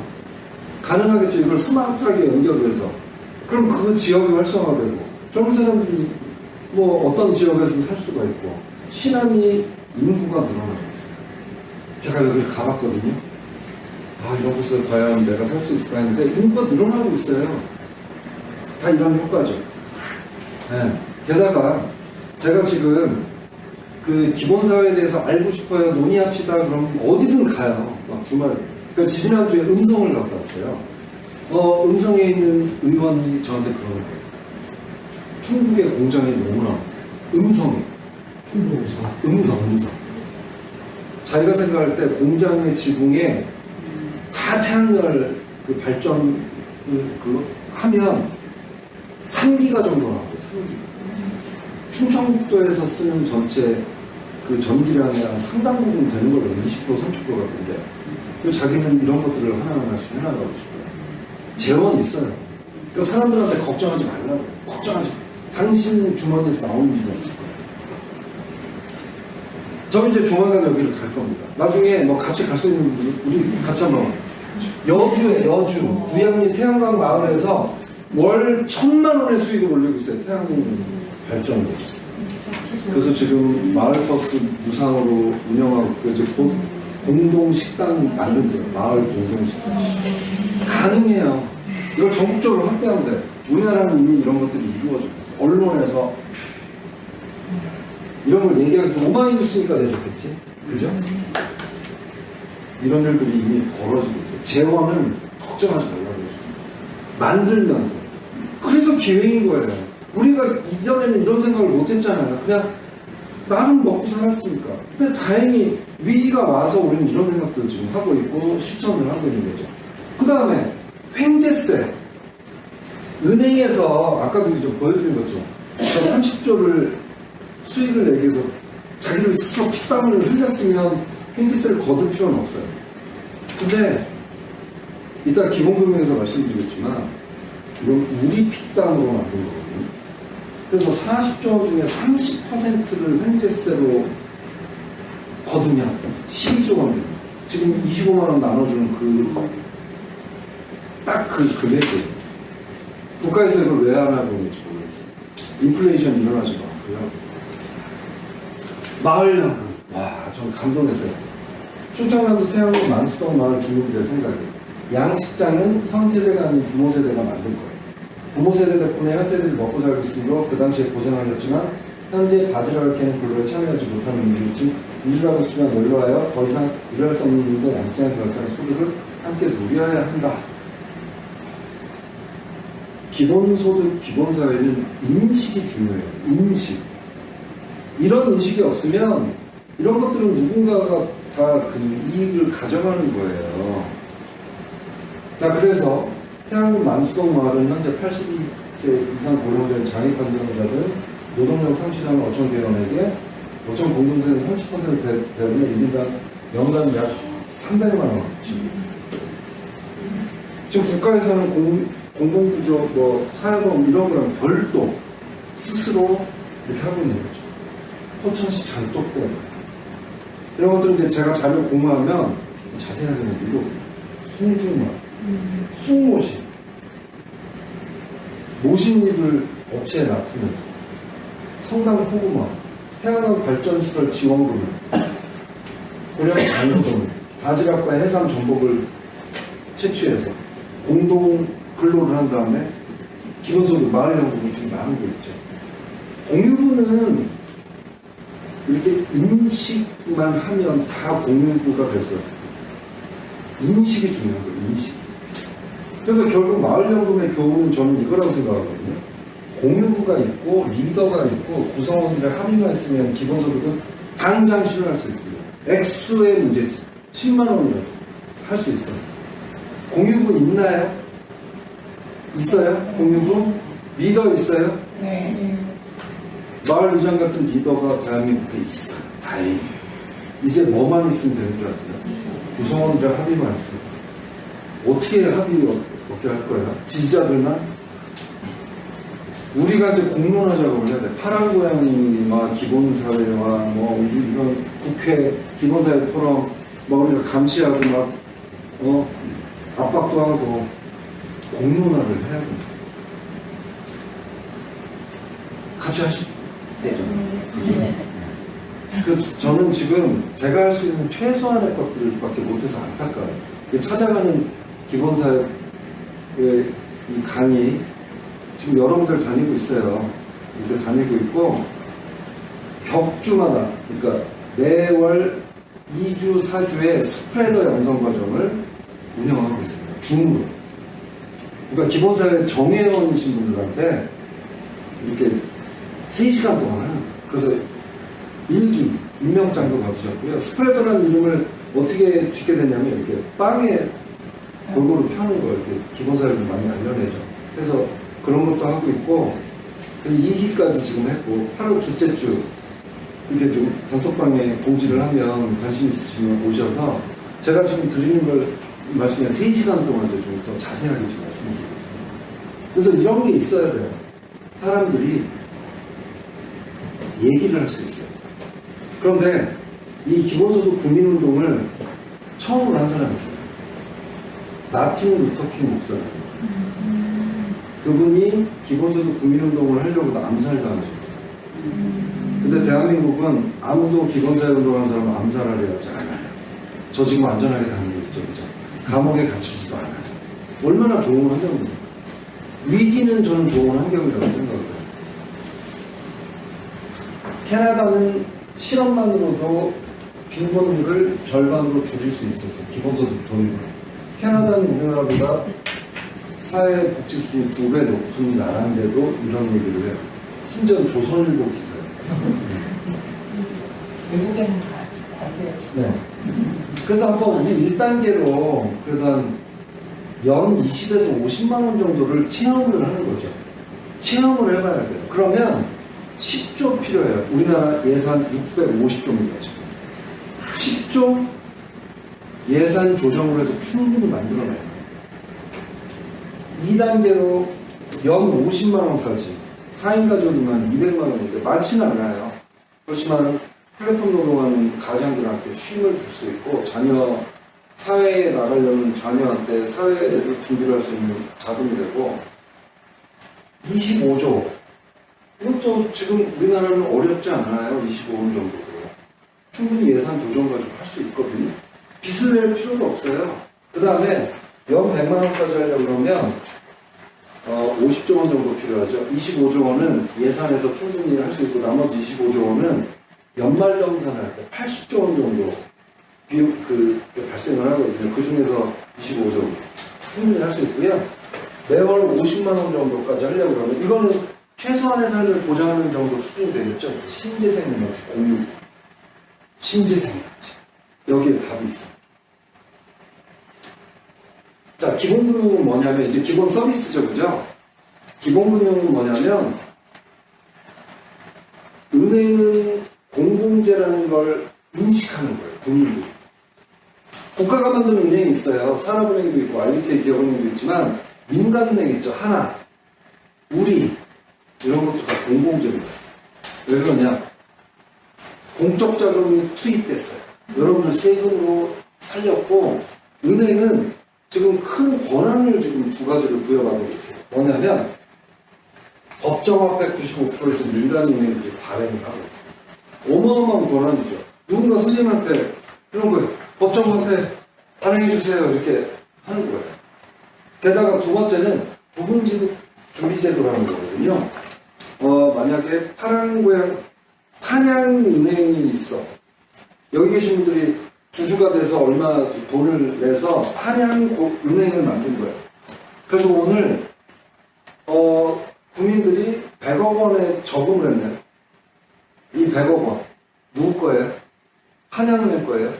가능하겠죠. 이걸 스마트하게 연결해서 그럼 그 지역이 활성화되고 젊은 사람들이 뭐 어떤 지역에서 살 수가 있고 신안이 인구가 늘어나고 있어요. 제가 여기를 가봤거든요. 아, 이런 곳을 과연 내가 살 수 있을까 했는데 인구가 늘어나고 있어요. 다 이런 효과죠. 네. 게다가 제가 지금 그 기본사회에 대해서 알고 싶어요. 논의합시다. 그럼 어디든 가요. 막 주말. 그러니까 지난주에 음성을 갔다 왔어요. 음성에 있는 의원이 저한테 그러는 거예요. 충북의 공장이 너무나 음성에. 충북 음성. 자기가 생각할 때 공장의 지붕에 다 태양열 그 발전을 하면 3기가 정도 나와요. 3기. 충청북도에서 쓰는 전체 그 전기량이 한 상당 부분 되는 걸로 20% 30% 같은데 그리고 자기는 이런 것들을 하나씩 해나가고 싶어요. 재원 있어요. 그러니까 사람들한테 걱정하지 말라고. 걱정하지 마. 당신 주머니에서 나오는 일이 없을 거예요. 저 이제 조만간 여기를 갈 겁니다. 나중에 뭐 같이 갈 수 있는 분들 우리 같이 한번 여주 구양리 태양광 마을에서 월 1,000만 원의 수익을 올리고 있어요. 태양광 발전으로. 그래서 지금 마을버스 무상으로 운영하고 이제 곧 공동식당 만든대요. 마을 공동식당. 가능해요. 이걸 전국적으로 확대하면 돼요. 우리나라는 이미 이런 것들이 이루어지고 있어요. 언론에서 이런 걸 얘기하기 위해서 오마이뉴스니까 내줬겠지. 그죠? 이런 일들이 이미 벌어지고 있어요. 재원은 걱정하지 말라고 해주세요. 만들면 돼. 그래서 기회인 거예요. 우리가 이전에는 이런 생각을 못 했잖아요. 그냥 나는 먹고 살았으니까. 근데 다행히 위기가 와서 우리는 이런 생각들을 지금 하고 있고 실천을 하고 있는 거죠. 그 다음에 횡재세. 은행에서 아까도 좀 보여드린 거죠. 30조를 수익을 내기 위해서 자기들 스스로 피땀을 흘렸으면 횡재세를 거둘 필요는 없어요. 근데 이따 기본금융에서 말씀드리겠지만 이건 우리 피땀으로 만든 거거든요. 그래서 40조 원 중에 30%를 횡재세로 거두면 12조 원 됩니다. 지금 25만 원 나눠주는 딱 그 금액이에요. 국가에서 이걸 왜 안 하고 있는지 모르겠어요. 인플레이션 일어나지 않고요. 마을야구. 와, 전 감동했어요. 충청남도 태양군 만수동 마을 주민들의 생각이에요. 양식장은 현 세대가 아닌 부모 세대가 만든 거예요. 부모 세대 덕분에 현 세대를 먹고 살고 있으므로 그 당시에 고생하셨지만 현재 바지락을 캐는 근로에 참여하지 못하는 분들이 일하고 싶지만 놀러와요. 더 이상 일할 수 없는 분들 양장에서 결정한 소득을 함께 누려야 한다. 기본소득, 기본사회는 인식이 중요해요. 인식. 이런 인식이 없으면 이런 것들은 누군가가 다 그 이익을 가져가는 거예요. 자, 그래서 태양군 만수동 마을은 현재 82세 이상 고령자인 장애판정자들 노동력 상실하는 어촌계원에게 어촌 공동세는 30% 배분에 1인당 연간 약 300만 원. 지금 국가에서는 공공구조, 사회보험 이런 거랑 별도 스스로 이렇게 하고 있는 거죠. 포천시 잔독대 이런 것들은 이제 제가 자료 공부하면 자세하게는 이거 송중만, 쑥모신, 모신잎을 업체에 납품해서 성당 포구마, 태양광 발전시설 지원금, 고령 장려금, 바지락과 해삼 전복을 채취해서 공동 근로를 한 다음에 기본소득 마을연구금 지금 나누고 있죠. 공유부는 이렇게 인식만 하면 다 공유부가 됐어요. 인식이 중요한 거예요. 인식. 그래서 결국 마을연구금의 교훈은 저는 이거라고 생각하거든요. 공유부가 있고 리더가 있고 구성원들의 합의가 있으면 기본소득은 당장 실현할 수 있습니다. 액수의 문제지. 10만 원이라도 할 수 있어요. 공유부 있나요? 있어요? 공유부? 리더 있어요? 네. 마을 의장 같은 리더가 대한민국에 있어요. 다행히. 이제 뭐만 있으면 되는 줄 아세요? 구성원들의 합의만 있어요. 어떻게 합의 얻게 할 거예요? 지지자들만? 우리가 이제 공론화 작업을 해야 돼. 파란 고양이와 기본사회와 이런 국회 기본사회 포럼 우리가 감시하고 압박도 하고 공론화를 해야 됩니다. 같이 하시죠. 그래서 저는 지금 제가 할 수 있는 최소한의 것들밖에 못해서 안타까워요. 찾아가는 기본사회의 이 강의 지금 여러 분들 다니고 있어요. 이렇게 다니고 있고 격주마다 그러니까 매월 2주, 4주의 스프레더 양성 과정을 운영하고 있습니다. 줌으로. 그러니까 기본사회 정회원이신 분들한테 이렇게 3시간 동안 하는 거예요. 그래서 일기, 임명장도 받으셨고요. 스프레더라는 이름을 어떻게 짓게 됐냐면 이렇게 빵에 골고루 펴는 거 이렇게 기본사회를 많이 알려내죠. 그래서 그런 것도 하고 있고 그래서 2기까지 지금 했고 8월 둘째 주 이렇게 좀 단톡방에 공지를 하면 관심 있으시면 오셔서 제가 지금 드리는 걸 말씀에 3시간 동안 이제 좀 더 자세하게 좀 말씀드리고 있습니다. 그래서 이런 게 있어야 돼요. 사람들이 얘기를 할 수 있어요. 그런데 이 기본소득 국민운동을 처음으로 한 사람이 있어요. 마틴 루터킹 목사라고. 그분이 기본소득 국민운동을 하려고 암살당하셨어요. 근데 대한민국은 아무도 기본사회 운동하는 사람은 암살하려 하지 않아요. 저 지금 안전하게 다니고 있죠. 그죠? 감옥에 갇히지도 않아요. 얼마나 좋은 환경입니까? 위기는 저는 좋은 환경이라고 생각해요. 캐나다는 실업만으로도 빈곤율을 절반으로 줄일 수 있었어요. 기본소득 도입으로. 캐나다는 우리나라보다 사회복지수 2배 높은 나라인데도 이런 얘기를 해요. 심지어 조선일보 기사예요. 외국에는 반대요. 네. 그래서 한번 우리 1단계로 그래도 연 20에서 50만 원 정도를 체험을 하는 거죠. 체험을 해봐야 돼요. 그러면 10조 필요해요. 우리나라 예산 650조입니다. 지금. 10조 예산 조정을 해서 충분히 만들어내요. 2단계로 연 50만 원까지 4인 가족이면 200만 원인데 많지는 않아요. 그렇지만 플랫폼 노동하는 가장들한테 쉼을 줄 수 있고 자녀 사회에 나가려는 자녀한테 사회를 준비를 할 수 있는 자금이 되고 25조 이것도 지금 우리나라는 어렵지 않아요. 25원 정도로 충분히 예산 조정 가지고 할 수 있거든요. 빚을 낼 필요도 없어요. 그 다음에 연 100만 원까지 하려고 그러면 50조 원 정도 필요하죠. 25조 원은 예산에서 충분히 할 수 있고 나머지 25조 원은 연말정산할 때 80조 원 정도 발생을 하거든요. 그 중에서 25조 원 충분히 할 수 있고요. 매월 50만 원 정도까지 하려고 그러면 이거는 최소한의 삶을 보장하는 정도 수준이 되겠죠. 신재생에너지, 공유, 신재생에너지 여기에 답이 있어요. 자, 기본금융은 뭐냐면 이제 기본 서비스죠, 그죠? 기본금융은 뭐냐면 은행은 공공재라는 걸 인식하는 거예요, 국민들이. 국가가 만든 은행이 있어요. 산업은행도 있고 IBK 기업은행도 있지만 민간은행 있죠. 하나, 우리 이런 것도 다 공공재입니다. 왜 그러냐? 공적 자금이 투입됐어요. 여러분들 세금으로 살렸고 은행은 지금 큰 권한을 지금 두 가지를 부여받고 있어요. 뭐냐면 법정화폐 95%를 지금 민간은행들이 발행을 하고 있어요. 어마어마한 권한이죠. 누군가 선생님한테 이런 거예요. 법정화폐 발행해주세요. 이렇게 하는 거예요. 게다가 두 번째는 부분지급 준비제도라는 거거든요. 만약에 판양은행이 있어. 여기 계신 분들이 주주가 돼서 얼마 돈을 내서 판양은행을 만든 거예요. 그래서 오늘 국민들이 100억 원에 저금을 했네. 이 100억 원 누구 거예요? 판양은행 거예요?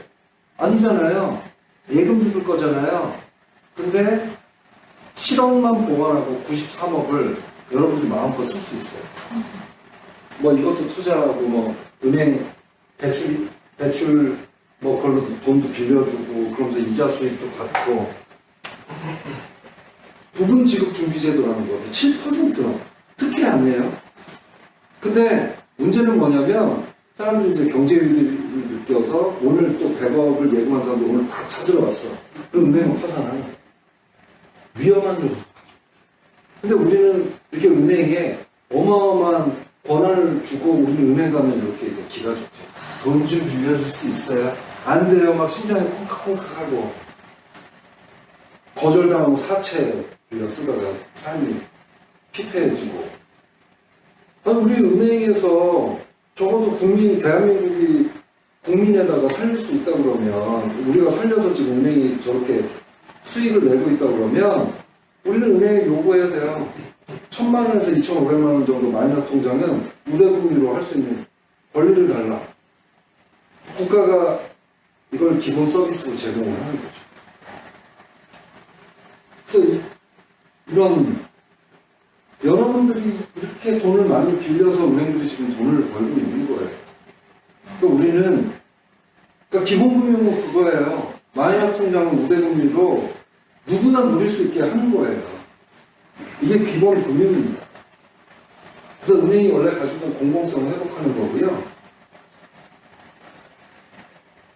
아니잖아요. 예금 주줄 거잖아요. 근데 7억만 보관하고 93억을 여러분들이 마음껏 쓸 수 있어요. 뭐 이것도 투자하고 뭐 은행 대출 뭐 그걸로 돈도 빌려주고 그러면서 이자 수익도 받고 부분 지급 준비 제도라는 거 7% 특혜 아니에요. 근데 문제는 뭐냐면 사람들이 이제 경제 위기를 느껴서 오늘 또 100억을 예금한 사람들 오늘 다 찾으러 왔어. 그럼 은행은 파산하는 거예요. 위험한 요소. 근데 우리는 이렇게 은행에 어마어마한 권한을 주고 우리는 은행 가면 이렇게 이제 기가 좋죠. 돈 좀 빌려줄 수 있어요? 안 돼요. 막 심장이 콩깍콩깍하고 거절당하고 사채 빌려 쓰다가 삶이 피폐해지고. 아니 우리 은행에서 적어도 대한민국이 국민에다가 살릴 수 있다 그러면 우리가 살려서 지금 은행이 저렇게 수익을 내고 있다 그러면 우리는 은행에 요구해야 돼요. 1,000만 원에서 2,500만 원 정도 마이너스 통장은 우대금리로 할 수 있는 권리를 달라. 국가가 이걸 기본 서비스로 제공을 하는 거죠. 그래서 이런 여러분들이 이렇게 돈을 많이 빌려서 은행들이 지금 돈을 벌고 있는 거예요. 그러니까 우리는 기본금융은 그거예요. 마이너스 통장은 우대금리로 누구나 누릴 수 있게 하는 거예요. 이게 기본 금융입니다. 그래서 은행이 원래 가지고 있는 공공성을 회복하는 거고요.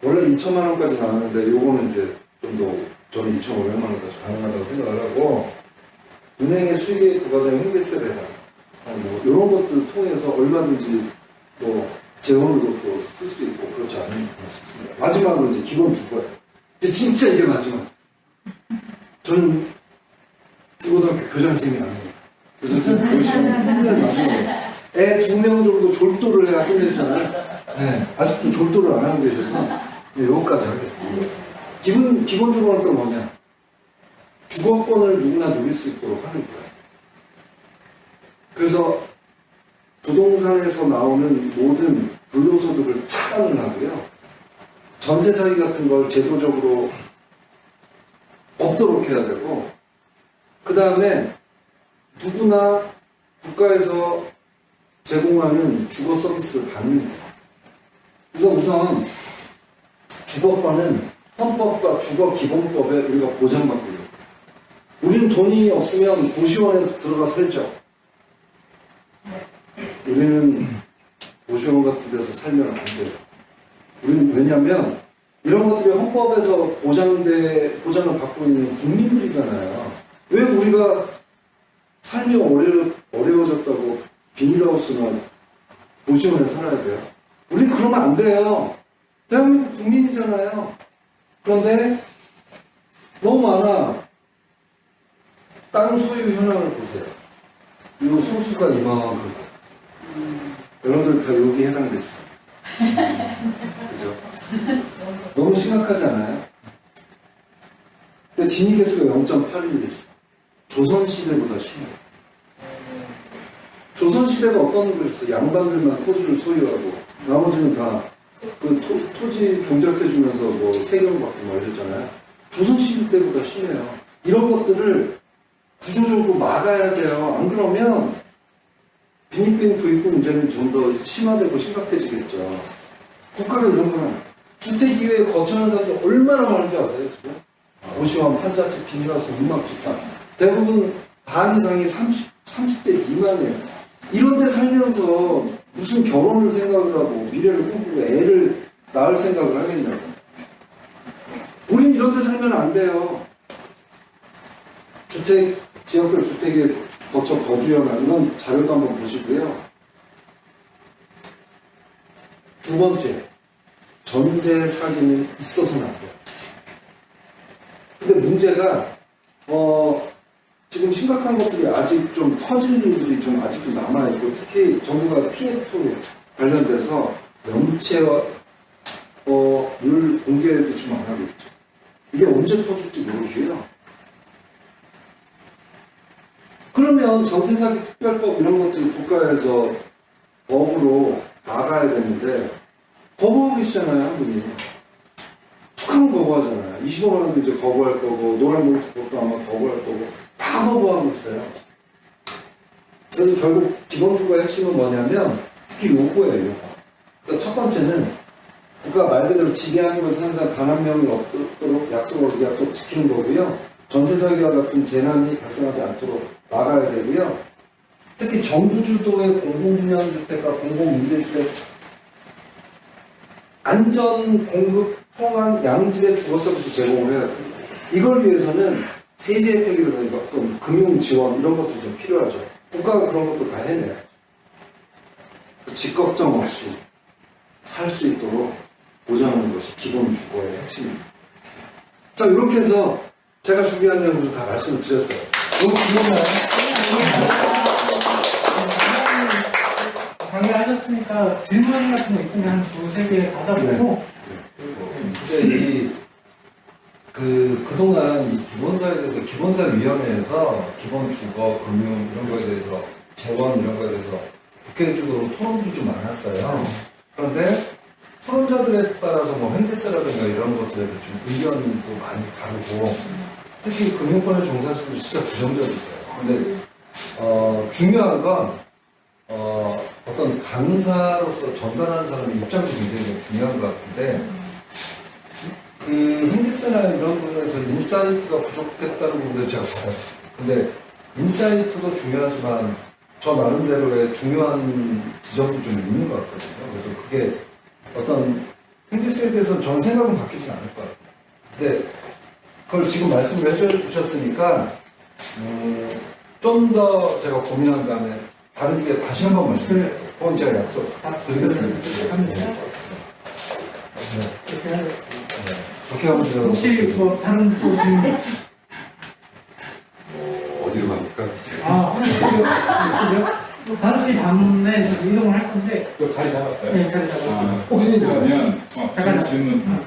원래 2천만 원까지 나왔는데 요거는 이제 좀 더 저는 2,500만 원까지 가능하다고 생각을 하고 은행의 수익에 부과되는 회계세를 해라. 뭐 이런 것들 통해서 얼마든지 뭐 재원으로 쓸 수 있고 그렇지 않은 수 있습니다. 마지막으로 이제 기본 주거예요. 이제 진짜 이게 마지막. 저는 중고등학교 교장선생님이 아닙니다. 교장선생님 보시면 힘든 마지막에 애 2명 정도 졸도를 해야 끝내잖아요. 네, 아직도 졸도를 안 하고 계셔서 네, 요거까지 하겠습니다. 기본적으로 또 뭐냐? 주거권을 누구나 누릴 수 있도록 하는 거예요. 그래서 부동산에서 나오는 모든 불로소득을 차단을 하고요. 전세 사기 같은 걸 제도적으로 없도록 해야 되고, 그 다음에 누구나 국가에서 제공하는 주거 서비스를 받는 거예요. 그래서 우선 주거권은 헌법과 주거기본법에 우리가 보장받고 있는 거예요. 우리는 돈이 없으면 고시원에서 들어가 살죠. 우리는 고시원 같은 데서 살면 안 돼요. 우리는 왜냐하면 이런 것들이 헌법에서 보장을 받고 있는 국민들이잖아요. 왜 우리가 삶이 어려워졌다고 비닐하우스나 고시원에 살아야 돼요? 우린 그러면 안 돼요. 대한민국 국민이잖아요. 그런데 너무 많아. 땅 소유 현황을 보세요. 이 소수가 이만큼. 여러분들 다 여기 해당돼 있어요. 그죠? 너무 심각하지 않아요? 근데 진위계수가 0.81이 있어. 조선시대보다 심해요. 조선시대가 어떤 거였어? 양반들만 토지를 소유하고 나머지는 다 그 토지 경작해주면서 뭐 세금 받고 뭐 이랬잖아요. 조선시대 때보다 심해요. 이런 것들을 구조적으로 막아야 돼요. 안 그러면 빈익빈 부익부 문제는 좀 더 심화되고 심각해지겠죠. 국가는 이런 거는 주택이외에 거처하는 사람들 얼마나 많은지 아세요? 지금? 고시원, 판자집, 비닐하우스, 문막주택 대부분 반 이상이 30대 미만이에요. 이런 데 살면서 무슨 결혼을 생각을 하고 미래를 꿈꾸고 애를 낳을 생각을 하겠냐고. 우린 이런 데 살면 안 돼요. 지역별 주택에 거쳐 거주형한 이런 자료도 한번 보시고요. 두 번째, 전세 사기는 있어서는 안 돼요. 근데 문제가 지금 심각한 것들이 아직 좀 터질 일들이 좀 아직도 남아있고, 특히 정부가 PF 관련돼서 명체와 율 공개도 좀 안 하고 있죠. 이게 언제 터질지 모르고요. 그러면 전세사기 특별법 이런 것들이 국가에서 법으로 막아야 되는데 거부하고 계시잖아요, 한 분이. 툭하면 거부하잖아요. 25만 원도 이제 거부할 거고, 노란봉투법도 아마 거부할 거고, 다 거부하고 있어요. 그래서 결국 기본주거의 핵심은 뭐냐면, 특히 요거예요, 요거. 그러니까 첫 번째는 국가 말 그대로 지배하는 것은 항상 단 한 명이 없도록 약속 지키는 거고요. 전세사기와 같은 재난이 발생하지 않도록 막아야 되고요. 특히 정부 주도의 공공분양주택과 공공임대주택 안전 공급 통한 양질의 주거 서비스 제공을 해야 돼요. 이걸 위해서는 세제 혜택이라든가 어떤 금융 지원 이런 것도 좀 필요하죠. 국가가 그런 것도 다 해내야죠. 집 걱정 없이 살 수 있도록 보장하는 것이 기본 주거의 핵심입니다. 자, 이렇게 해서 제가 준비한 내용을 다 말씀을 드렸어요. 너무 귀엽나요? 강의하셨으니까 질문 같은 거 있으면 한 두세 개 받아보고. 근데 그동안 이 기본사에 대해서 기본사위원회에서 기본 주거, 금융 이런 거에 대해서 재원 이런 거에 대해서 국회 주도로 토론도 좀 많았어요. 그런데 토론자들에 따라서 뭐 횡재세라든가 이런 것들에 대해서 좀 의견도 많이 다르고 특히 금융권에 종사하시는 분들 진짜 부정적이세요. 근데 중요한 건 어떤 강사로서 전달하는 사람의 입장도 굉장히 중요한 것 같은데 횡재세나 이런 부분에서 인사이트가 부족했다는 부분을 제가 봐요. 근데 인사이트도 중요하지만 저 나름대로의 중요한 지점도 좀 있는 것 같거든요. 그래서 그게 어떤 횡재세에 대해서는 저는 생각은 바뀌진 않을 것 같아요. 근데 그걸 지금 말씀을 해주셨으니까 좀 더 제가 고민한 다음에 다른 게 다시 한번 말씀드릴게요. 그건 제가 약속 드리겠습니다. 그렇게 하면 제가 혹시 뭐 다른 또 질문? 어디로 갑니까? 있으세요? 5시 반에 지금 이동을 할 건데. 또 자리 잡았어요? 네, 잘 잡았어요. 혹시 그러면 잠깐만. 질문.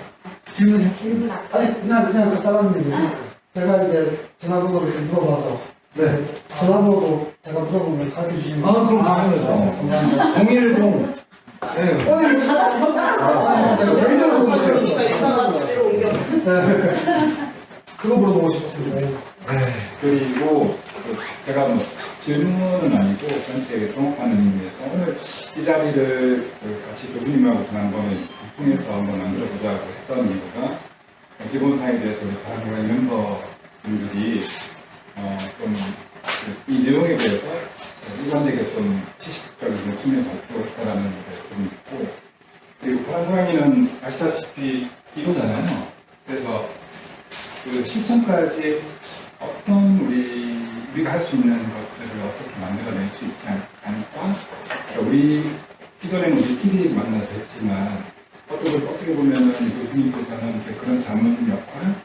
질문. 아니 그냥 간단한 제가 이제 전화번호를 좀 물어봐서 네. 전화번호도 제가 물어보면 가르쳐 주시면 그럼 당연하죠. 감사합니다. 010 오늘 개인적으로 그러니까 인사가 주제로 옮겨. 그거 물어보고 싶었습니다. 그리고 제가 뭐 질문은 아니고 전체에 종합하는 의미에서 오늘 이 자리를 같이 교수님하고 지난번에 통해서 한번 만들어보자고 했던 이유가 기본사에 대해서 우리 바람과의 멤버분들이 좀 이 내용에 대해서 일반적으로 좀 지식적인 측면에서 알고 있다는 게 좀 있고, 그리고 바람과이는 아시다시피 이거잖아요. 그래서 그 실천까지 어떤 우리가 할 수 있는 것들을 어떻게 만들어낼 수 있지 않을까? 그러니까 우리 기존에는 우리끼리 만나서 했지만 어떻게 보면은 교수님께서는 그런 자문 역할,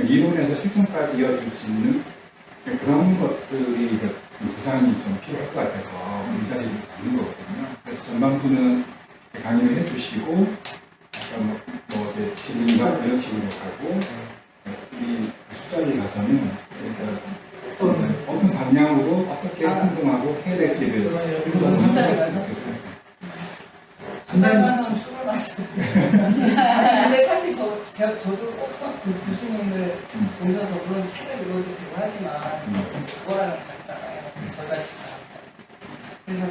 이론에서 실천까지 이어질 수 있는 그런 것들이 부상이 좀 필요할 것 같아서 이 자리를 갖는 거거든요. 그래서 전반부는 강의를 해주시고, 약간 이제 질문과 이런 식으로 가고, 우리 술자리 가서는 그러니까 어떤 방향으로 어떻게 행동하고 해야 될지에 대해서 좀 생각했으면 좋겠어요. 한달만 술을 마시고. 근데 사실 저도 꼭 처음 교수님을 오셔서 그런 책을 읽어드리고 하지만 그거랑은 다르잖아요. 저희가 지금. 그래서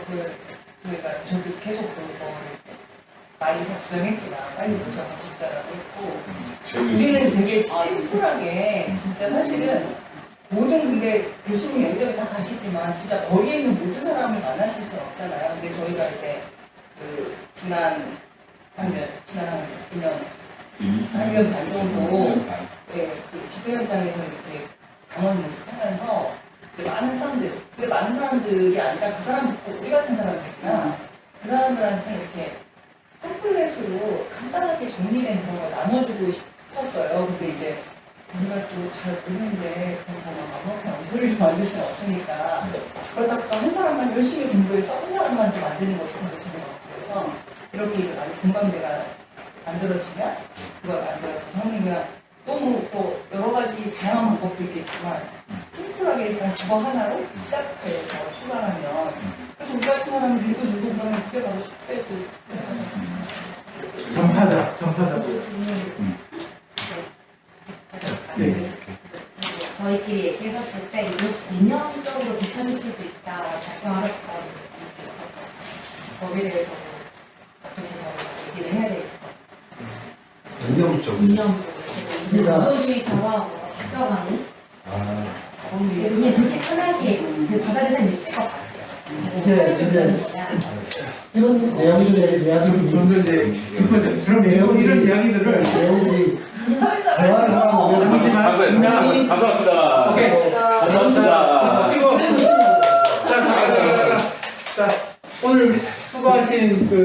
그러니까 저도 계속 그거를 많이 걱정했지만 빨리 오셔서 듣자라고 했고, 우리는 되게 심플하게 진짜 사실은 모든 근데 교수님 여기저기 다 가시지만 진짜 거리에 있는 모든 사람을 만나실 수는 없잖아요. 근데 저희가 이제 지난 한 2년 반 정도 그 집회 현장에서 이렇게 강원 모집하면서 이제 많은 사람들이 아니라 그 사람, 우리 같은 사람들이나 그 사람들한테 이렇게 팜플렛으로 간단하게 정리된 그런 걸 나눠주고 싶었어요. 근데 이제 우리가 또 잘 모르는데 그런 거막 아무렇게 엉터리를 만들 수는 없으니까 그러다가 또 한 사람만 열심히 공부해서 한 사람만 또 만드는 것도 되게 재미없고, 그래서 이렇게 이제 많이 공감대가 만들어지면 그걸 만들어서 형님과 너무 또 여러 가지 다양한 방법도 있겠지만 심플하게 일단 그거 하나로 시작해서 출발하면, 그래서 우리 같은 사람이 읽어주고 그러면 그게 바로 숙제도 전파자. 저희끼리 얘기해봤을 때 이거 이념적으로 비춰질 수도 있다라고 작성하겠다고 얘기했었거든요. 거기에 대해서 어떻게 저희가 얘기를 해야 될지. 이념적으로. 이념적으로. 이제 자본주의처럼 바뀌어가는. 그냥 그렇게 편하게 받아들일 사람이 있을 것 같아요. 이런 내용들의 이야기들이 좀더 이제 그런 내용 이런 이야기들을 내용들이 대화를 하고 오면 감사합니다. 오케이. 감사합니다. 치고 자, 오늘 수고하신